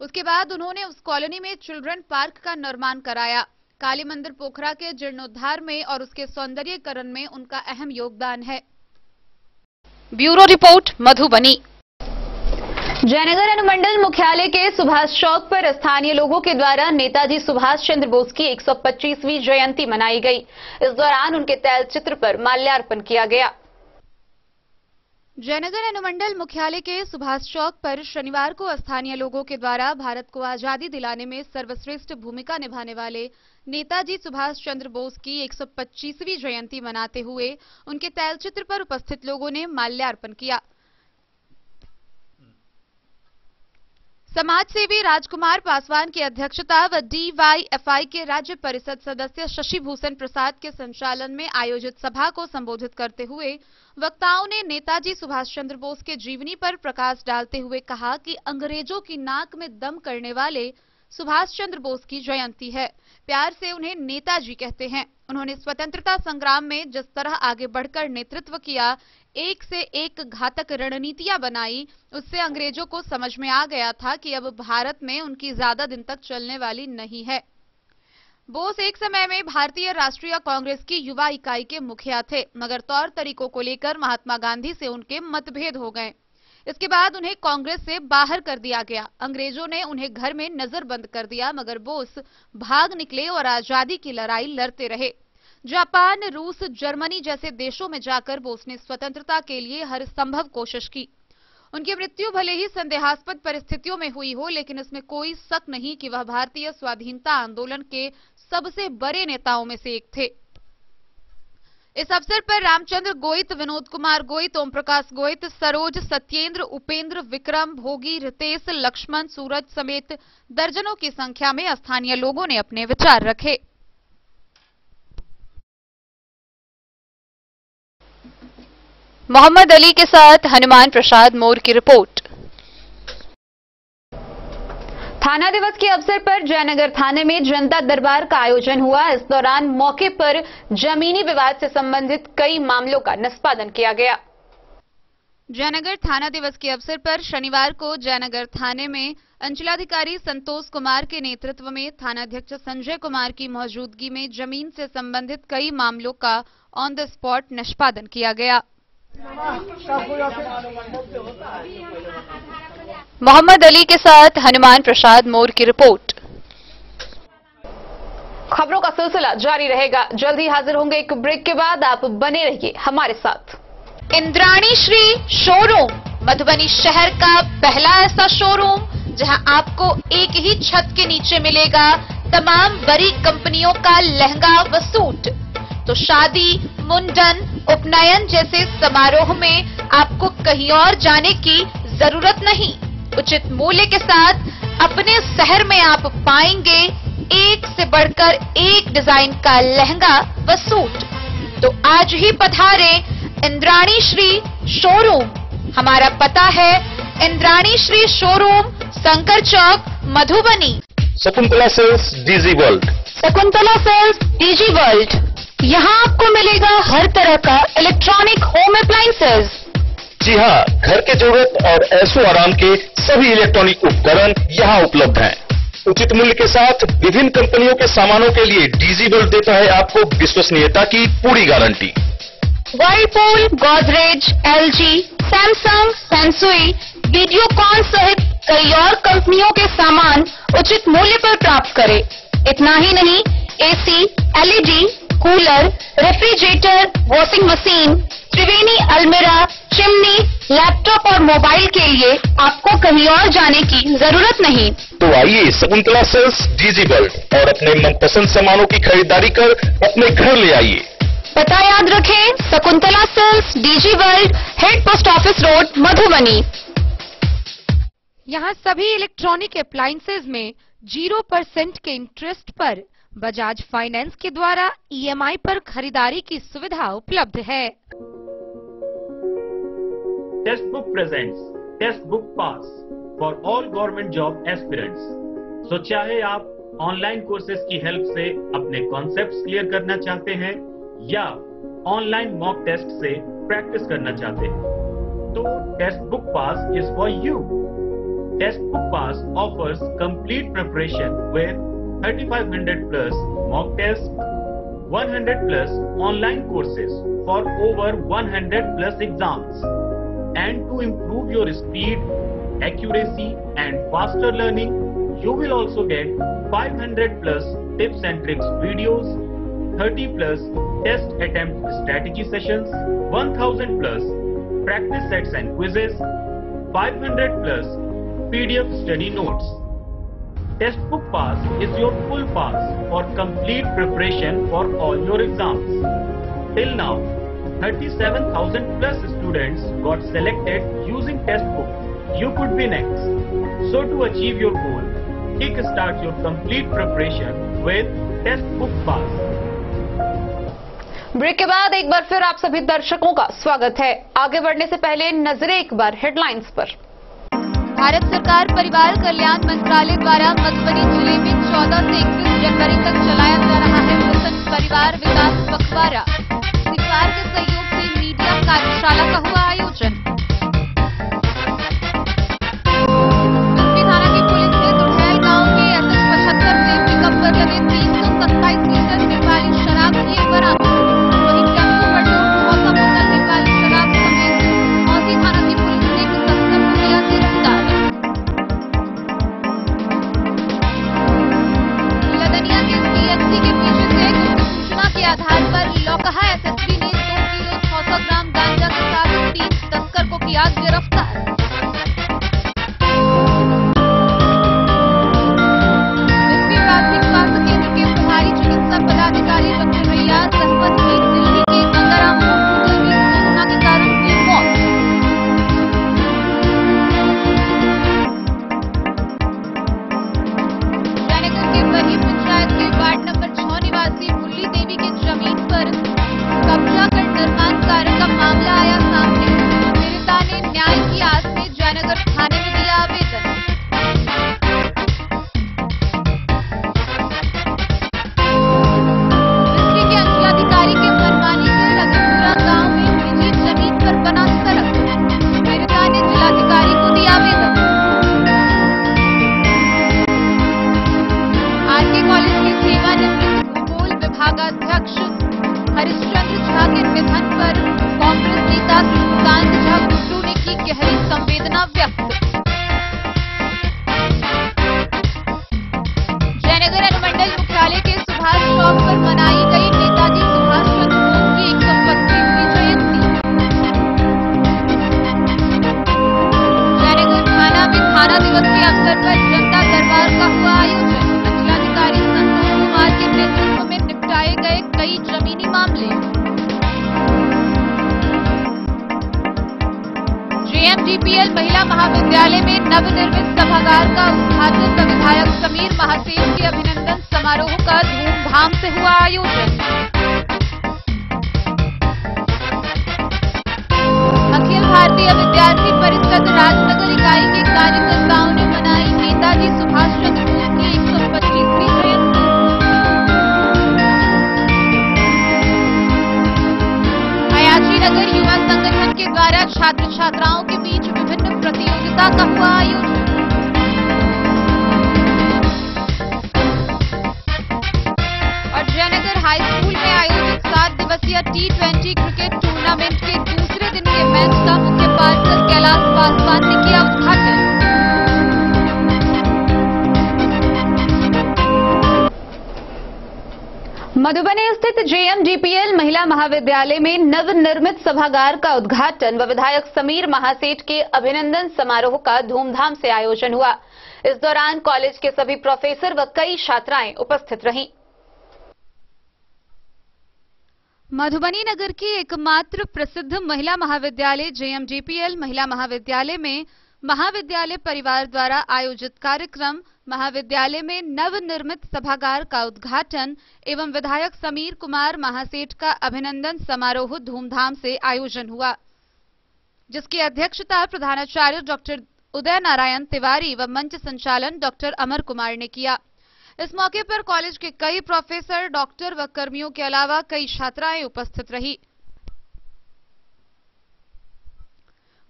उसके बाद उन्होंने उस कॉलोनी में चिल्ड्रन पार्क का निर्माण कराया। काली मंदिर पोखरा के जीर्णोद्धार में और उसके सौंदर्यीकरण में उनका अहम योगदान है। Bureau report, Madhubani. जयनगर अनुमंडल मुख्यालय के सुभाष चौक पर स्थानीय लोगों के द्वारा नेताजी सुभाष चंद्र बोस की 125वीं जयंती मनाई गई। इस दौरान उनके तैलचित्र पर माल्यार्पण किया गया। जयनगर अनुमंडल मुख्यालय के सुभाष चौक पर शनिवार को स्थानीय लोगों के द्वारा भारत को आजादी दिलाने में सर्वश्रेष्ठ भूमिका निभाने वाले नेताजी सुभाष चंद्र बोस की 125वीं जयंती मनाते हुए उनके तैलचित्र पर उपस्थित लोगों ने माल्यार्पण किया। समाज सेवी राजकुमार पासवान की अध्यक्षता व DYFI के राज्य परिषद सदस्य शशि भूषण प्रसाद के संचालन में आयोजित सभा को संबोधित करते हुए वक्ताओं ने नेताजी सुभाष चंद्र बोस के जीवनी पर प्रकाश डालते हुए कहा कि अंग्रेजों की नाक में दम करने वाले सुभाष चंद्र बोस की जयंती है। प्यार से उन्हें नेताजी कहते हैं। उन्होंने स्वतंत्रता संग्राम में जिस तरह आगे बढ़कर नेतृत्व किया, एक से एक घातक रणनीतियां बनाई, उससे अंग्रेजों को समझ में आ गया था कि अब भारत में उनकी ज्यादा दिन तक चलने वाली नहीं है। बोस एक समय में भारतीय राष्ट्रीय कांग्रेस की युवा इकाई के मुखिया थे, मगर तौर तरीकों को लेकर महात्मा गांधी से उनके मतभेद हो गए। इसके बाद उन्हें कांग्रेस से बाहर कर दिया गया। अंग्रेजों ने उन्हें घर में नजरबंद कर दिया, मगर बोस भाग निकले और आजादी की लड़ाई लड़ते रहे। जापान, रूस, जर्मनी जैसे देशों में जाकर बोस ने स्वतंत्रता के लिए हर संभव कोशिश की। उनकी मृत्यु भले ही संदेहास्पद परिस्थितियों में हुई हो, लेकिन इसमें कोई शक नहीं कि वह भारतीय स्वाधीनता आंदोलन के सबसे बड़े नेताओं में से एक थे। इस अवसर पर रामचंद्र गोहित, विनोद कुमार गोहित, ओम प्रकाश गोहित, सरोज, सत्येंद्र, उपेंद्र, विक्रम, भोगी, रितेश, लक्ष्मण, सूरज समेत दर्जनों की संख्या में स्थानीय लोगों ने अपने विचार रखे। मोहम्मद अली के साथ हनुमान प्रसाद मोर की रिपोर्ट। थाना दिवस के अवसर पर जयनगर थाने में जनता दरबार का आयोजन हुआ। इस दौरान मौके पर जमीनी विवाद से संबंधित कई मामलों का निष्पादन किया गया। जयनगर थाना दिवस के अवसर पर शनिवार को जयनगर थाने में अंचलाधिकारी संतोष कुमार के नेतृत्व में थानाध्यक्ष संजय कुमार की मौजूदगी में जमीन से संबंधित कई मामलों का ऑन द स्पॉट निष्पादन किया गया। मोहम्मद अली के साथ हनुमान प्रसाद मोर की रिपोर्ट। खबरों का सिलसिला जारी रहेगा। जल्द ही हाजिर होंगे एक ब्रेक के बाद। आप बने रहिए हमारे साथ। इंद्राणी श्री शोरूम, मधुबनी शहर का पहला ऐसा शोरूम जहां आपको एक ही छत के नीचे मिलेगा तमाम बड़ी कंपनियों का लहंगा व सूट। तो शादी, मुंडन, उपनयन जैसे समारोह में आपको कहीं और जाने की जरूरत नहीं। उचित मूल्य के साथ अपने शहर में आप पाएंगे एक से बढ़कर एक डिजाइन का लहंगा व सूट। तो आज ही पधारे इंद्राणी श्री शोरूम। हमारा पता है Indrani Shri showroom, Shankar Chowk, Madhubani. Shakuntala sales DG world. Shakuntala sales DG world, यहाँ आपको मिलेगा हर तरह का इलेक्ट्रॉनिक होम अप्लायंसेज। जी हाँ, घर के जरूरत और ऐशो आराम के सभी इलेक्ट्रॉनिक उपकरण यहाँ उपलब्ध हैं। उचित मूल्य के साथ विभिन्न कंपनियों के सामानों के लिए डीजी वर्ल्ड देता है आपको विश्वसनीयता की पूरी guarantee. Whirlpool, Godrej, LG, Samsung, Sansui, Videocon सहित कई और कंपनियों के सामान उचित मूल्य पर प्राप्त करें। इतना ही नहीं, AC, LED, cooler, refrigerator, washing machine, Triveni अलमीरा, चिमनी, लैपटॉप और मोबाइल के लिए आपको कहीं और जाने की जरूरत नहीं। तो आइए शकुंतला सेल्स DG वर्ल्ड और अपने मनपसंद सामानों की खरीदारी कर अपने घर ले आइए। पता याद रखें, Shakuntala sales, DG world, head post office road, Madhubani. यहाँ सभी इलेक्ट्रॉनिक अप्लायंसेज में 0% के इंटरेस्ट पर बजाज फाइनेंस के द्वारा EMI पर खरीदारी की सुविधा उपलब्ध है। Test book presents test book pass for all government job aspirants. So चाहे आप ऑनलाइन कोर्सेज की हेल्प से अपने कॉन्सेप्ट्स क्लियर करना चाहते हैं या ऑनलाइन मॉक टेस्ट से प्रैक्टिस करना चाहते हैं, तो test book pass is for you. Test book pass offers complete preparation with 3500 plus mock tests, 100 plus online courses for over 100 plus exams. And to improve your speed, accuracy and faster learning, you will also get 500 plus tips and tricks videos, 30 plus test attempt strategy sessions, 1000 plus practice sets and quizzes, 500 plus PDF study notes. Textbook Pass is your full pass for complete preparation for all your exams. Till now, 37,000 plus students got selected using Textbook. You could be next. So to achieve your goal, kickstart your complete preparation with Textbook Pass. Break के बाद एक बार फिर आप सभी दर्शकों का स्वागत है। आगे बढ़ने से पहले नजरें एक बार हेडलाइंस पर। भारत सरकार परिवार कल्याण मंत्रालय द्वारा मधुबनी जिले में 14 से 21 जनवरी तक चलाया जा रहा है मिशन परिवार विकास पखवाड़ा। सरकार के सहयोग से मीडिया कार्यशाला का हुआ आयोजन। बिस्फी थाना की पुलिस ने दुधैल गांव के SS75 से पिकअप पर लगे 327 लीटर निर्वाली शराब किए बरामद। वहीं टेम्पो पर लोग 600 बोतल निर्वाली शराब समेत मौसी थाना की पुलिस ने एक तस्कर को किया गिरफ्तार। लदनिया के CHC के पीछे से गुप्त सूचना के आधार पर लौकहा SSB ने 2 किलो 600 ग्राम गांजा के साथ 3 तस्कर को किया गिरफ्तार। विश्व आर्थिक स्वास्थ्य केंद्र के प्रभारी चिकित्सा पदाधिकारी डॉक्टर रियाज अहमद की दिल्ली के गंगाराम हॉस्पिटल में कोरोना के कारण हुई मौत। जयनगर के बही पंचायत के वार्ड नंबर 6 निवासी मुरली देवी की जमीन पर कब्जा कर निर्माण कार्य का मामला आया सामने। पीड़िता ने न्याय की आस में जयनगर थाने में दिया आवेदन। बिस्फी के अंचलाधिकारी के मनमानी से लखीपुरा गांव में निजी जमीन पर बना सड़क। पीड़िता ने जिलाधिकारी को दिया आवेदन। आरके कॉलेज के सेवानिवृत्त भूगोल विभागाध्यक्ष हरिश्चंद्र झा के निधन पर कांग्रेस नेता सुशांत झा गुड्डू ने की गहरी संवेदना व्यक्त। जयनगर अनुमंडल मुख्यालय के सुभाष चौक पर मनाई गई नेताजी सुभाष चंद्र बोस की 125वीं जयंती। जयनगर थाना में थाना दिवस के अवसर पर जनता दरबार का हुआ आयोजन। अंचलाधिकारी संतोष कुमार के नेतृत्व में निपटाए गए कई जमीनी मामले। JMGPL महिला महाविद्यालय में नवनिर्मित सभागार का उद्घाटन विधायक समीर महासेन के अभिनंदन समारोह का धूमधाम से हुआ आयोजन। अखिल भारतीय विद्यार्थी परिषद राजनगर इकाई के कार्यकर्ताओं ने मनाई नेताजी सुभाष चंद्र बोस की 125वीं जयंती। अयाची नगर युवा संगठन के द्वारा छात्र छात्राओं के बीच विभिन्न प्रतियोगिता का हुआ आयोजन। और जयनगर हाई स्कूल में आयोजित 7 दिवसीय T20 क्रिकेट टूर्नामेंट टूर्नामेंट के दूसरे दिन के मैच का मुख्य पार्षद कैलाश पासवान ने किया उद्घाटन। मधुबनी स्थित JMGPL महिला महाविद्यालय में नवनिर्मित सभागार का उद्घाटन व विधायक समीर महासेठ के अभिनंदन समारोह का धूमधाम से आयोजन हुआ। इस दौरान कॉलेज के सभी प्रोफेसर व कई छात्राएं उपस्थित रहीं। मधुबनी नगर की एकमात्र प्रसिद्ध महिला महाविद्यालय JMGPL महिला महाविद्यालय में महाविद्यालय परिवार द्वारा आयोजित कार्यक्रम महाविद्यालय में नवनिर्मित सभागार का उद्घाटन एवं विधायक समीर कुमार महासेठ का अभिनंदन समारोह धूमधाम से आयोजन हुआ, जिसकी अध्यक्षता प्रधानाचार्य डॉक्टर उदय नारायण तिवारी व मंच संचालन डॉक्टर अमर कुमार ने किया। इस मौके पर कॉलेज के कई प्रोफेसर, डॉक्टर व कर्मियों के अलावा कई छात्राएं उपस्थित रही।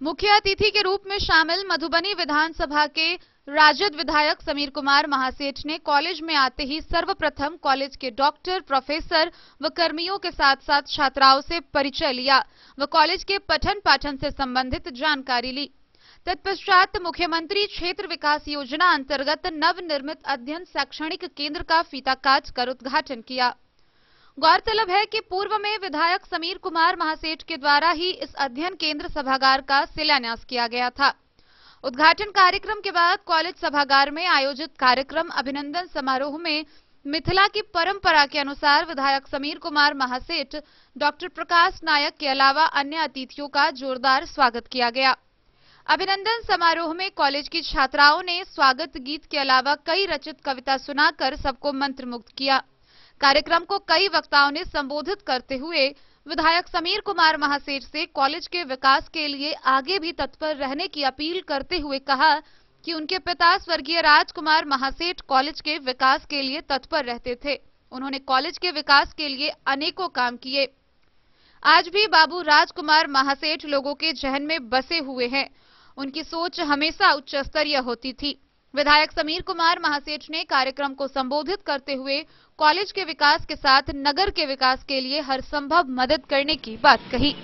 मुख्य अतिथि के रूप में शामिल मधुबनी विधानसभा के राजद विधायक समीर कुमार महासेठ ने कॉलेज में आते ही सर्वप्रथम कॉलेज के डॉक्टर, प्रोफेसर व कर्मियों के साथ साथ छात्राओं से परिचय लिया व कॉलेज के पठन पाठन से संबंधित जानकारी ली। तत्पश्चात मुख्यमंत्री क्षेत्र विकास योजना अंतर्गत नवनिर्मित अध्ययन शैक्षणिक केंद्र का फीता काट कर उद्घाटन किया। गौरतलब है कि पूर्व में विधायक समीर कुमार महासेठ के द्वारा ही इस अध्ययन केंद्र सभागार का शिलान्यास किया गया था। उद्घाटन कार्यक्रम के बाद कॉलेज सभागार में आयोजित कार्यक्रम अभिनंदन समारोह में मिथिला की परंपरा के अनुसार विधायक समीर कुमार महासेठ, डॉक्टर प्रकाश नायक के अलावा अन्य अतिथियों का जोरदार स्वागत किया गया। अभिनंदन समारोह में कॉलेज की छात्राओं ने स्वागत गीत के अलावा कई रचित कविता सुनाकर सबको मंत्रमुग्ध किया। कार्यक्रम को कई वक्ताओं ने संबोधित करते हुए विधायक समीर कुमार महासेठ से कॉलेज के विकास के लिए आगे भी तत्पर रहने की अपील करते हुए कहा कि उनके पिता स्वर्गीय राजकुमार महासेठ कॉलेज के विकास के लिए तत्पर रहते थे। उन्होंने कॉलेज के विकास के लिए अनेकों काम किए। आज भी बाबू राजकुमार महासेठ लोगों के जहन में बसे हुए हैं। उनकी सोच हमेशा उच्च स्तरीय होती थी। विधायक समीर कुमार महासेठ ने कार्यक्रम को संबोधित करते हुए कॉलेज के विकास के साथ नगर के विकास के लिए हर संभव मदद करने की बात कही।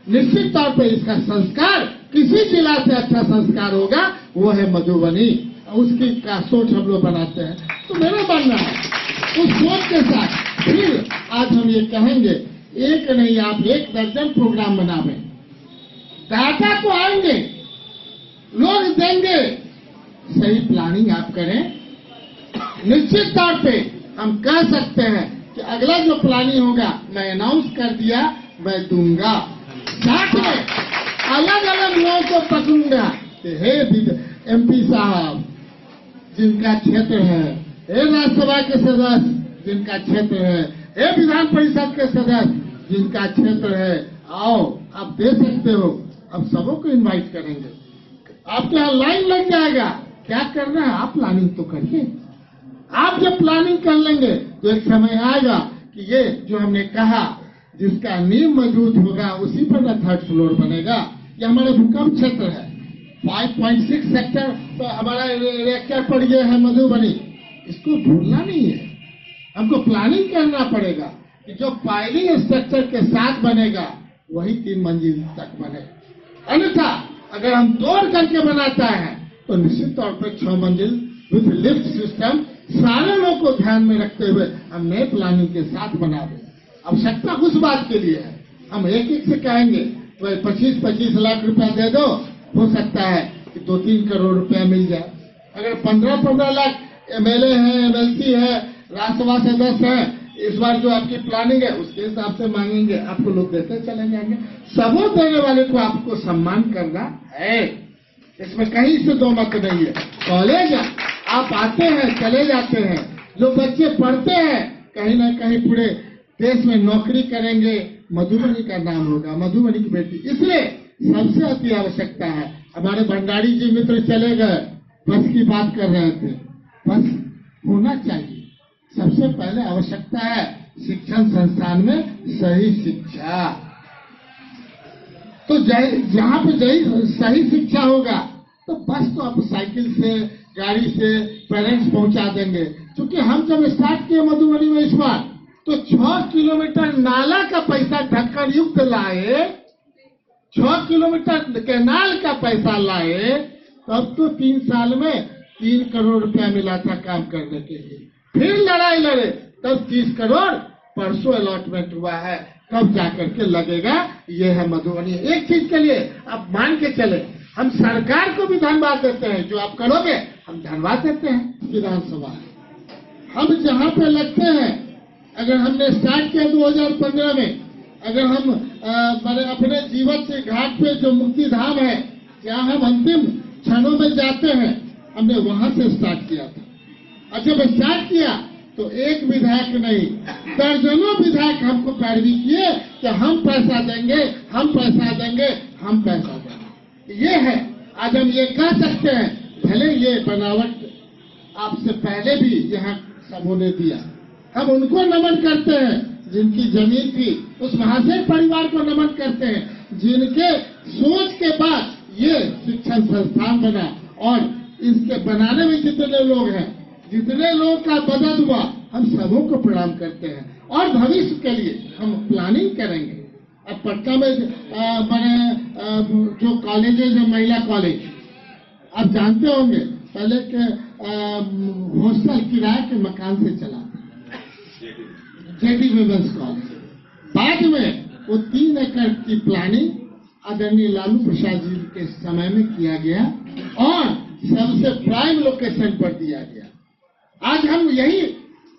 निश्चित तौर पे इसका संस्कार किसी जिला से अच्छा संस्कार होगा वो है मधुबनी। उसकी का सोच हम लोग बनाते हैं। तो मेरा मानना है उस सोच के साथ फिर आज हम ये कहेंगे, एक नहीं आप 1 दर्जन प्रोग्राम बनावे। डाटा को आएंगे, लोग देंगे, सही प्लानिंग आप करें। निश्चित तौर पे हम कह सकते हैं कि अगला जो प्लानिंग होगा मैं अनाउंस कर दिया, मैं दूंगा। साथ में अलग अलग लोगों को पकड़ूंगा कि हे MP साहब जिनका क्षेत्र है, हे राज्यसभा के सदस्य जिनका क्षेत्र है, हे विधान परिषद के सदस्य जिनका क्षेत्र है, आओ आप दे सकते हो। अब सबों को इनवाइट करेंगे। आपके यहाँ लाइन लग जाएगा। क्या करना है आप प्लानिंग तो करिए। आप जब प्लानिंग कर लेंगे तो एक समय आएगा कि ये जो हमने कहा जिसका नींव मजबूत होगा उसी पर न 3rd फ्लोर बनेगा। ये हमारे भूकंप क्षेत्र है। 5.6 सेक्टर तो हमारा रिएक्टर पर ये है मधुबनी। इसको भूलना नहीं है। हमको प्लानिंग करना पड़ेगा कि जो पाइलिंग स्ट्रक्चर के साथ बनेगा वही 3 मंजिल तक बने। अन्यथा अगर हम तोड़ करके बनाता है तो निश्चित तौर पर 6 मंजिल विथ लिफ्ट सिस्टम सारे लोग को ध्यान में रखते हुए हम नए प्लानिंग के साथ बना दें। आवश्यकता उस बात के लिए है, हम एक एक से कहेंगे तो 25-25 लाख रुपया दे दो, हो सकता है कि 2-3 करोड़ रुपया मिल जाए। अगर 15-15 लाख एमएलए है, एमएलसी है, राज्यसभा सदस्य है, इस बार जो आपकी प्लानिंग है उसके हिसाब से मांगेंगे, आपको लोग देते चले जाएंगे। सबूत देने वाले को आपको सम्मान करना है, इसमें कहीं से दो मत नहीं है। कॉलेज आप आते हैं, चले जाते हैं, जो बच्चे पढ़ते हैं कहीं ना कहीं पूरे देश में नौकरी करेंगे, मधुबनी का नाम होगा, मधुबनी की बेटी। इसलिए सबसे अति आवश्यकता है। हमारे भंडारी जी मित्र चले गए, बस की बात कर रहे थे, बस होना चाहिए। सबसे पहले आवश्यकता है शिक्षण संस्थान में सही शिक्षा। तो जहाँ पे सही शिक्षा होगा तो बस तो आप साइकिल से, गाड़ी से पेरेंट्स पहुंचा देंगे। क्योंकि हम जब स्टार्ट किए मधुबनी में इस बार, तो 6 किलोमीटर नाला का पैसा ढक्कन युक्त लाए, 6 किलोमीटर कैनाल का पैसा लाए, तब तो 3 साल में 3 करोड़ रुपया मिला था काम करने के लिए। फिर लड़ाई लड़े, तब 30 करोड़ परसों अलॉटमेंट हुआ है, तब जाकर के लगेगा। ये है मधुबनी। एक चीज के लिए आप मान के चले, हम सरकार को भी धन्यवाद देते हैं, जो आप करोगे हम धन्यवाद देते हैं। विधानसभा हम जहाँ पे लगते हैं, अगर हमने स्टार्ट किया 2015 में, अगर हम अपने जीवन से घाट पे जो मुक्ति धाम है, जहाँ हम अंतिम क्षणों में जाते हैं, हमने वहां से स्टार्ट किया था। और जब स्टार्ट किया तो एक विधायक नहीं, दर्जनों विधायक हमको पैरवी किए कि हम पैसा देंगे, हम पैसा देंगे, हम पैसा देंगे। ये है, आज हम ये कह सकते हैं, भले ये बनावट आपसे पहले भी यहाँ सबों ने दिया, हम उनको नमन करते हैं जिनकी जमीन थी, उस महाशय परिवार को नमन करते हैं जिनके सोच के बाद ये शिक्षण संस्थान बना। और इसके बनाने में जितने लोग हैं, जितने लोग का मदद हुआ, हम सबों को प्रणाम करते हैं। और भविष्य के लिए हम प्लानिंग करेंगे। अब पटना में जो कॉलेजेज है, महिला कॉलेज, आप जानते होंगे पहले के हॉस्टल किराए के मकान से चला, जेडी विमेंस कॉलेज। बाद में वो 3 एकड़ की प्लानिंग आदरणीय लालू प्रसाद जी के समय में किया गया और सबसे प्राइम लोकेशन पर दिया गया। आज हम यही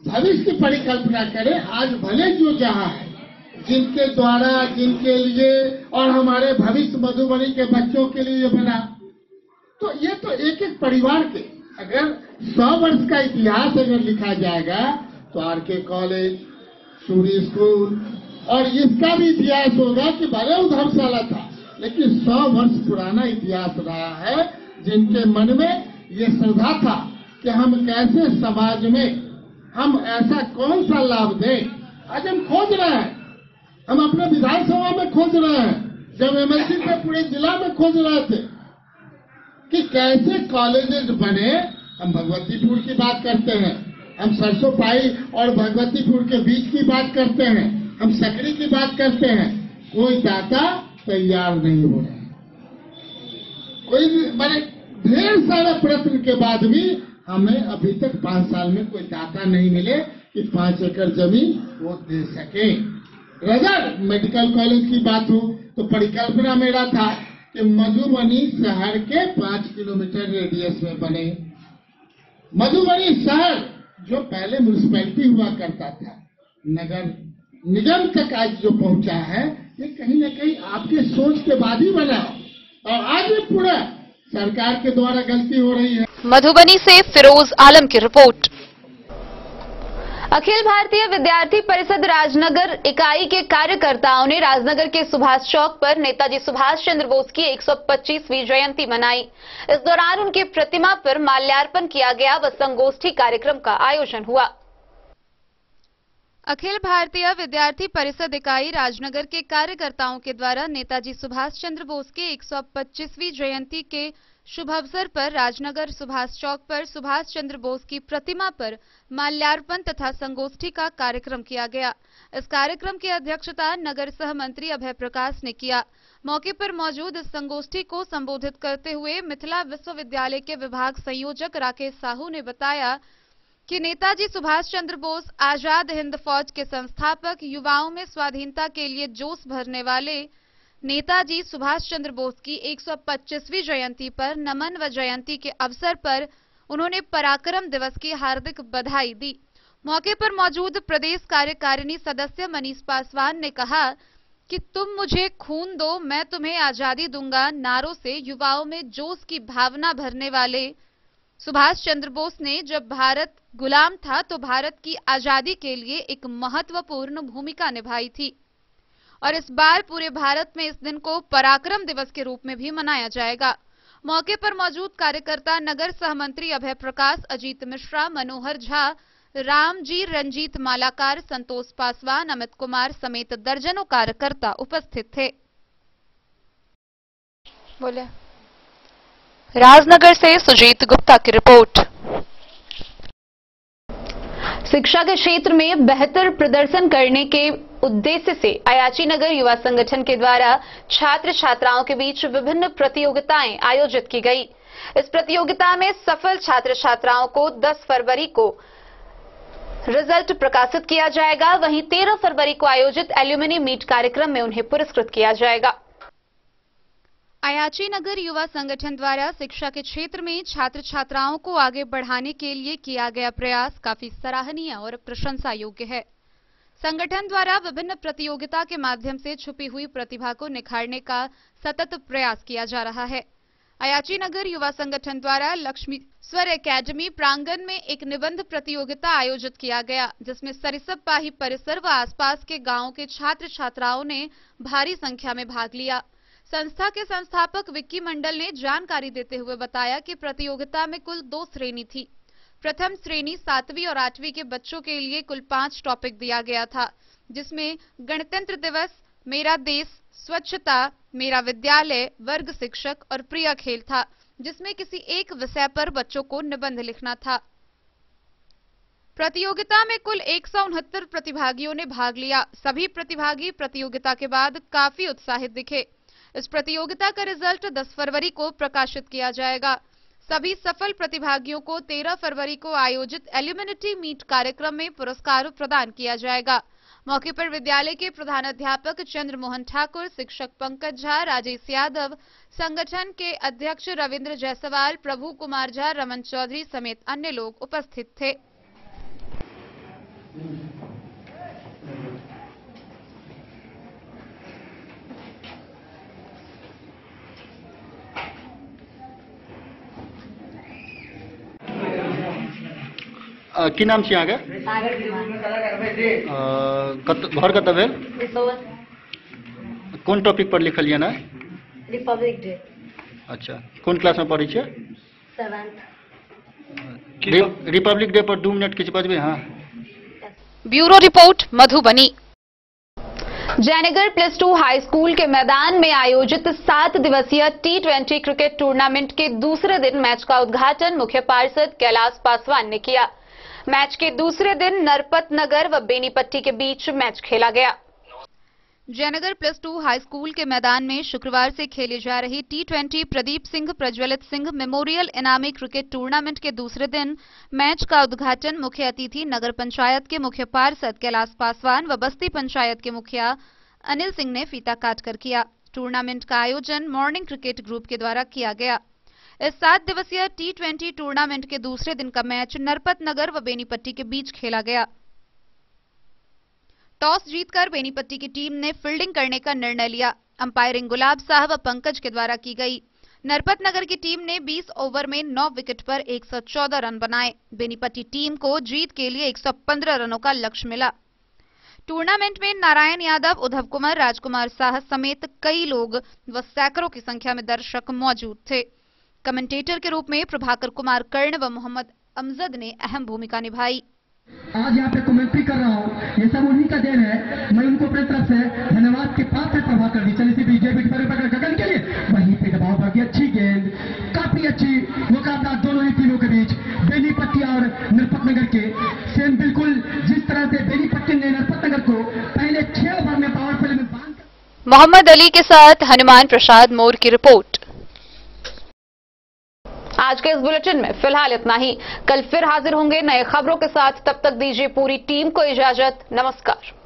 भविष्य की परिकल्पना करें। आज भले जो जहाँ है, जिनके द्वारा, जिनके लिए और हमारे भविष्य मधुबनी के बच्चों के लिए बना, तो ये तो एक एक परिवार के, अगर 100 वर्ष का इतिहास अगर लिखा जाएगा तो आरके कॉलेज, सूरी स्कूल, और इसका भी इतिहास होगा कि भले धर्मशाला था, लेकिन 100 वर्ष पुराना इतिहास रहा है। जिनके मन में ये श्रद्धा था कि हम कैसे समाज में हम ऐसा कौन सा लाभ दें, आज हम खोज रहे हैं। हम अपने विधानसभा में खोज रहे हैं, जब एमएलसी पे पूरे जिला में खोज रहे थे कि कैसे कॉलेजेस बने। हम भगवतीपुर की बात करते हैं, हम सरसोपाई और भगवतीपुर के बीच की बात करते हैं, हम सकरी की बात करते हैं, कोई दाता तैयार नहीं हो रहा। कोई मैंने ढेर सारे प्रयत्न के बाद भी हमें अभी तक 5 साल में कोई दाता नहीं मिले कि 5 एकड़ जमीन वो दे सके। अगर मेडिकल कॉलेज की बात हो तो परिकल्पना मेरा था कि मधुबनी शहर के 5 किलोमीटर रेडियस में बने। मधुबनी शहर जो पहले म्यूनिसिपैलिटी हुआ करता था, नगर निगम तक आज जो पहुंचा है, ये कहीं न कहीं आपके सोच के बाद ही बना। और आज भी पूरा सरकार के द्वारा गलती हो रही है। मधुबनी से फिरोज आलम की रिपोर्ट। अखिल भारतीय विद्यार्थी परिषद राजनगर इकाई के कार्यकर्ताओं ने राजनगर के सुभाष चौक पर नेताजी सुभाष चंद्र बोस की 125वीं जयंती मनाई। इस दौरान उनकी प्रतिमा पर माल्यार्पण किया गया व संगोष्ठी कार्यक्रम का आयोजन हुआ। अखिल भारतीय विद्यार्थी परिषद इकाई राजनगर के कार्यकर्ताओं के द्वारा नेताजी सुभाष चंद्र बोस की 125वीं जयंती के शुभ अवसर पर राजनगर सुभाष चौक पर सुभाष चंद्र बोस की प्रतिमा पर माल्यार्पण तथा संगोष्ठी का कार्यक्रम किया गया। इस कार्यक्रम की अध्यक्षता नगर सह मंत्री अभय प्रकाश ने किया। मौके पर मौजूद इस संगोष्ठी को संबोधित करते हुए मिथिला विश्वविद्यालय के विभाग संयोजक राकेश साहू ने बताया कि नेताजी सुभाष चंद्र बोस आजाद हिंद फौज के संस्थापक, युवाओं में स्वाधीनता के लिए जोश भरने वाले नेताजी सुभाष चंद्र बोस की 125वीं जयंती पर नमन व जयंती के अवसर पर उन्होंने पराक्रम दिवस की हार्दिक बधाई दी। मौके पर मौजूद प्रदेश कार्यकारिणी सदस्य मनीष पासवान ने कहा कि तुम मुझे खून दो, मैं तुम्हें आजादी दूंगा नारों से युवाओं में जोश की भावना भरने वाले सुभाष चंद्र बोस ने जब भारत गुलाम था तो भारत की आजादी के लिए एक महत्वपूर्ण भूमिका निभाई थी और इस बार पूरे भारत में इस दिन को पराक्रम दिवस के रूप में भी मनाया जाएगा। मौके पर मौजूद कार्यकर्ता नगर सहमंत्री अभय प्रकाश, अजीत मिश्रा, मनोहर झा, रामजी, रंजीत मालाकार, संतोष पासवान, अमित कुमार समेत दर्जनों कार्यकर्ता उपस्थित थे। बोले राजनगर से सुजीत गुप्ता की रिपोर्ट। शिक्षा के क्षेत्र में बेहतर प्रदर्शन करने के उद्देश्य से अयाची नगर युवा संगठन के द्वारा छात्र छात्राओं के बीच विभिन्न प्रतियोगिताएं आयोजित की गई। इस प्रतियोगिता में सफल छात्र छात्राओं को 10 फरवरी को रिजल्ट प्रकाशित किया जाएगा। वहीं 13 फरवरी को आयोजित एल्यूमिनी मीट कार्यक्रम में उन्हें पुरस्कृत किया जाएगा। अयाची नगर युवा संगठन द्वारा शिक्षा के क्षेत्र में छात्र छात्राओं को आगे बढ़ाने के लिए किया गया प्रयास काफी सराहनीय और प्रशंसा योग्य है। संगठन द्वारा विभिन्न प्रतियोगिता के माध्यम से छुपी हुई प्रतिभा को निखारने का सतत प्रयास किया जा रहा है। अयाची नगर युवा संगठन द्वारा लक्ष्मीश्वर एकेडमी प्रांगण में एक निबंध प्रतियोगिता आयोजित किया गया, जिसमें सरिसप पाही परिसर व आसपास के गांवों के छात्र छात्राओं ने भारी संख्या में भाग लिया। संस्था के संस्थापक विक्की मंडल ने जानकारी देते हुए बताया कि प्रतियोगिता में कुल 2 श्रेणी थी। प्रथम श्रेणी 7वीं और 8वीं के बच्चों के लिए कुल 5 टॉपिक दिया गया था, जिसमें गणतंत्र दिवस, मेरा देश, स्वच्छता, मेरा विद्यालय, वर्ग शिक्षक और प्रिय खेल था, जिसमें किसी एक विषय पर बच्चों को निबंध लिखना था। प्रतियोगिता में कुल 169 प्रतिभागियों ने भाग लिया। सभी प्रतिभागी प्रतियोगिता के बाद काफी उत्साहित दिखे। इस प्रतियोगिता का रिजल्ट 10 फरवरी को प्रकाशित किया जाएगा। सभी सफल प्रतिभागियों को 13 फरवरी को आयोजित एल्यूमिनी मीट कार्यक्रम में पुरस्कार प्रदान किया जाएगा। मौके पर विद्यालय के प्रधानाध्यापक चंद्रमोहन ठाकुर, शिक्षक पंकज झा, राजेश यादव, संगठन के अध्यक्ष रविंद्र जायसवाल, प्रभु कुमार झा, रमन चौधरी समेत अन्य लोग उपस्थित थे। की नाम छी अहाँके? घर कतऽ भेल? कोन टॉपिक पर लिखलियै ना? Republic day. अच्छा, कोन क्लास में पढ़ै छियै? 7th। रिपब्लिक डे पर 2 मिनट किछु बजबै? हाँ। Bureau report Madhubani. Jaynagar +2 high school के मैदान में आयोजित 7 दिवसीय T20 क्रिकेट टूर्नामेंट के दूसरे दिन मैच का उद्घाटन मुख्य पार्षद कैलाश पासवान ने किया। मैच के दूसरे दिन नरपत नगर व बेनीपट्टी के बीच मैच खेला गया। जयनगर +2 हाई स्कूल के मैदान में शुक्रवार से खेली जा रही T20 प्रदीप सिंह प्रज्वलित सिंह मेमोरियल इनामी क्रिकेट टूर्नामेंट के दूसरे दिन मैच का उद्घाटन मुख्य अतिथि नगर पंचायत के मुख्य पार्षद कैलाश पासवान व बस्ती पंचायत के मुखिया अनिल सिंह ने फीता काटकर किया। टूर्नामेंट का आयोजन मॉर्निंग क्रिकेट ग्रुप के द्वारा किया गया। इस 7 दिवसीय T20 टूर्नामेंट के दूसरे दिन का मैच नरपत नगर व बेनीपट्टी के बीच खेला गया। टॉस जीतकर बेनीपट्टी की टीम ने फील्डिंग करने का निर्णय लिया। अंपायरिंग गुलाब साहब व पंकज के द्वारा की गई। नरपत नगर की टीम ने 20 ओवर में 9 विकेट पर 114 रन बनाए। बेनीपट्टी टीम को जीत के लिए 115 रनों का लक्ष्य मिला। टूर्नामेंट में नारायण यादव, उद्धव कुमार, राजकुमार साह समेत कई लोग व सैकड़ों की संख्या में दर्शक मौजूद थे। कमेंटेटर के रूप में प्रभाकर कुमार कर्ण व मोहम्मद अमजद ने अहम भूमिका निभाई। आज यहाँ पे कमेंट्री कर रहा हूँ, ये सब उन्हीं का देन है। मैं उनको अपनी तरफ से धन्यवाद के पात्र प्रभाकर जी चली थी बीजेपी गगन के लिए। वहीं पे दबाव बढ़ अच्छी गेंद, काफी अच्छी मुकाबला दोनों ही टीमों के बीच, बेनीपट्टी और नरपत नगर के। सेम बिल्कुल जिस तरह से बेनीपट्टी ने नरपत नगर को पहले 6 ओवर में पावर प्ले में बांध। मोहम्मद अली के साथ हनुमान प्रसाद मोर की रिपोर्ट। आज के इस बुलेटिन में फिलहाल इतना ही। कल फिर हाजिर होंगे नए खबरों के साथ। तब तक दीजिए पूरी टीम को इजाजत। नमस्कार।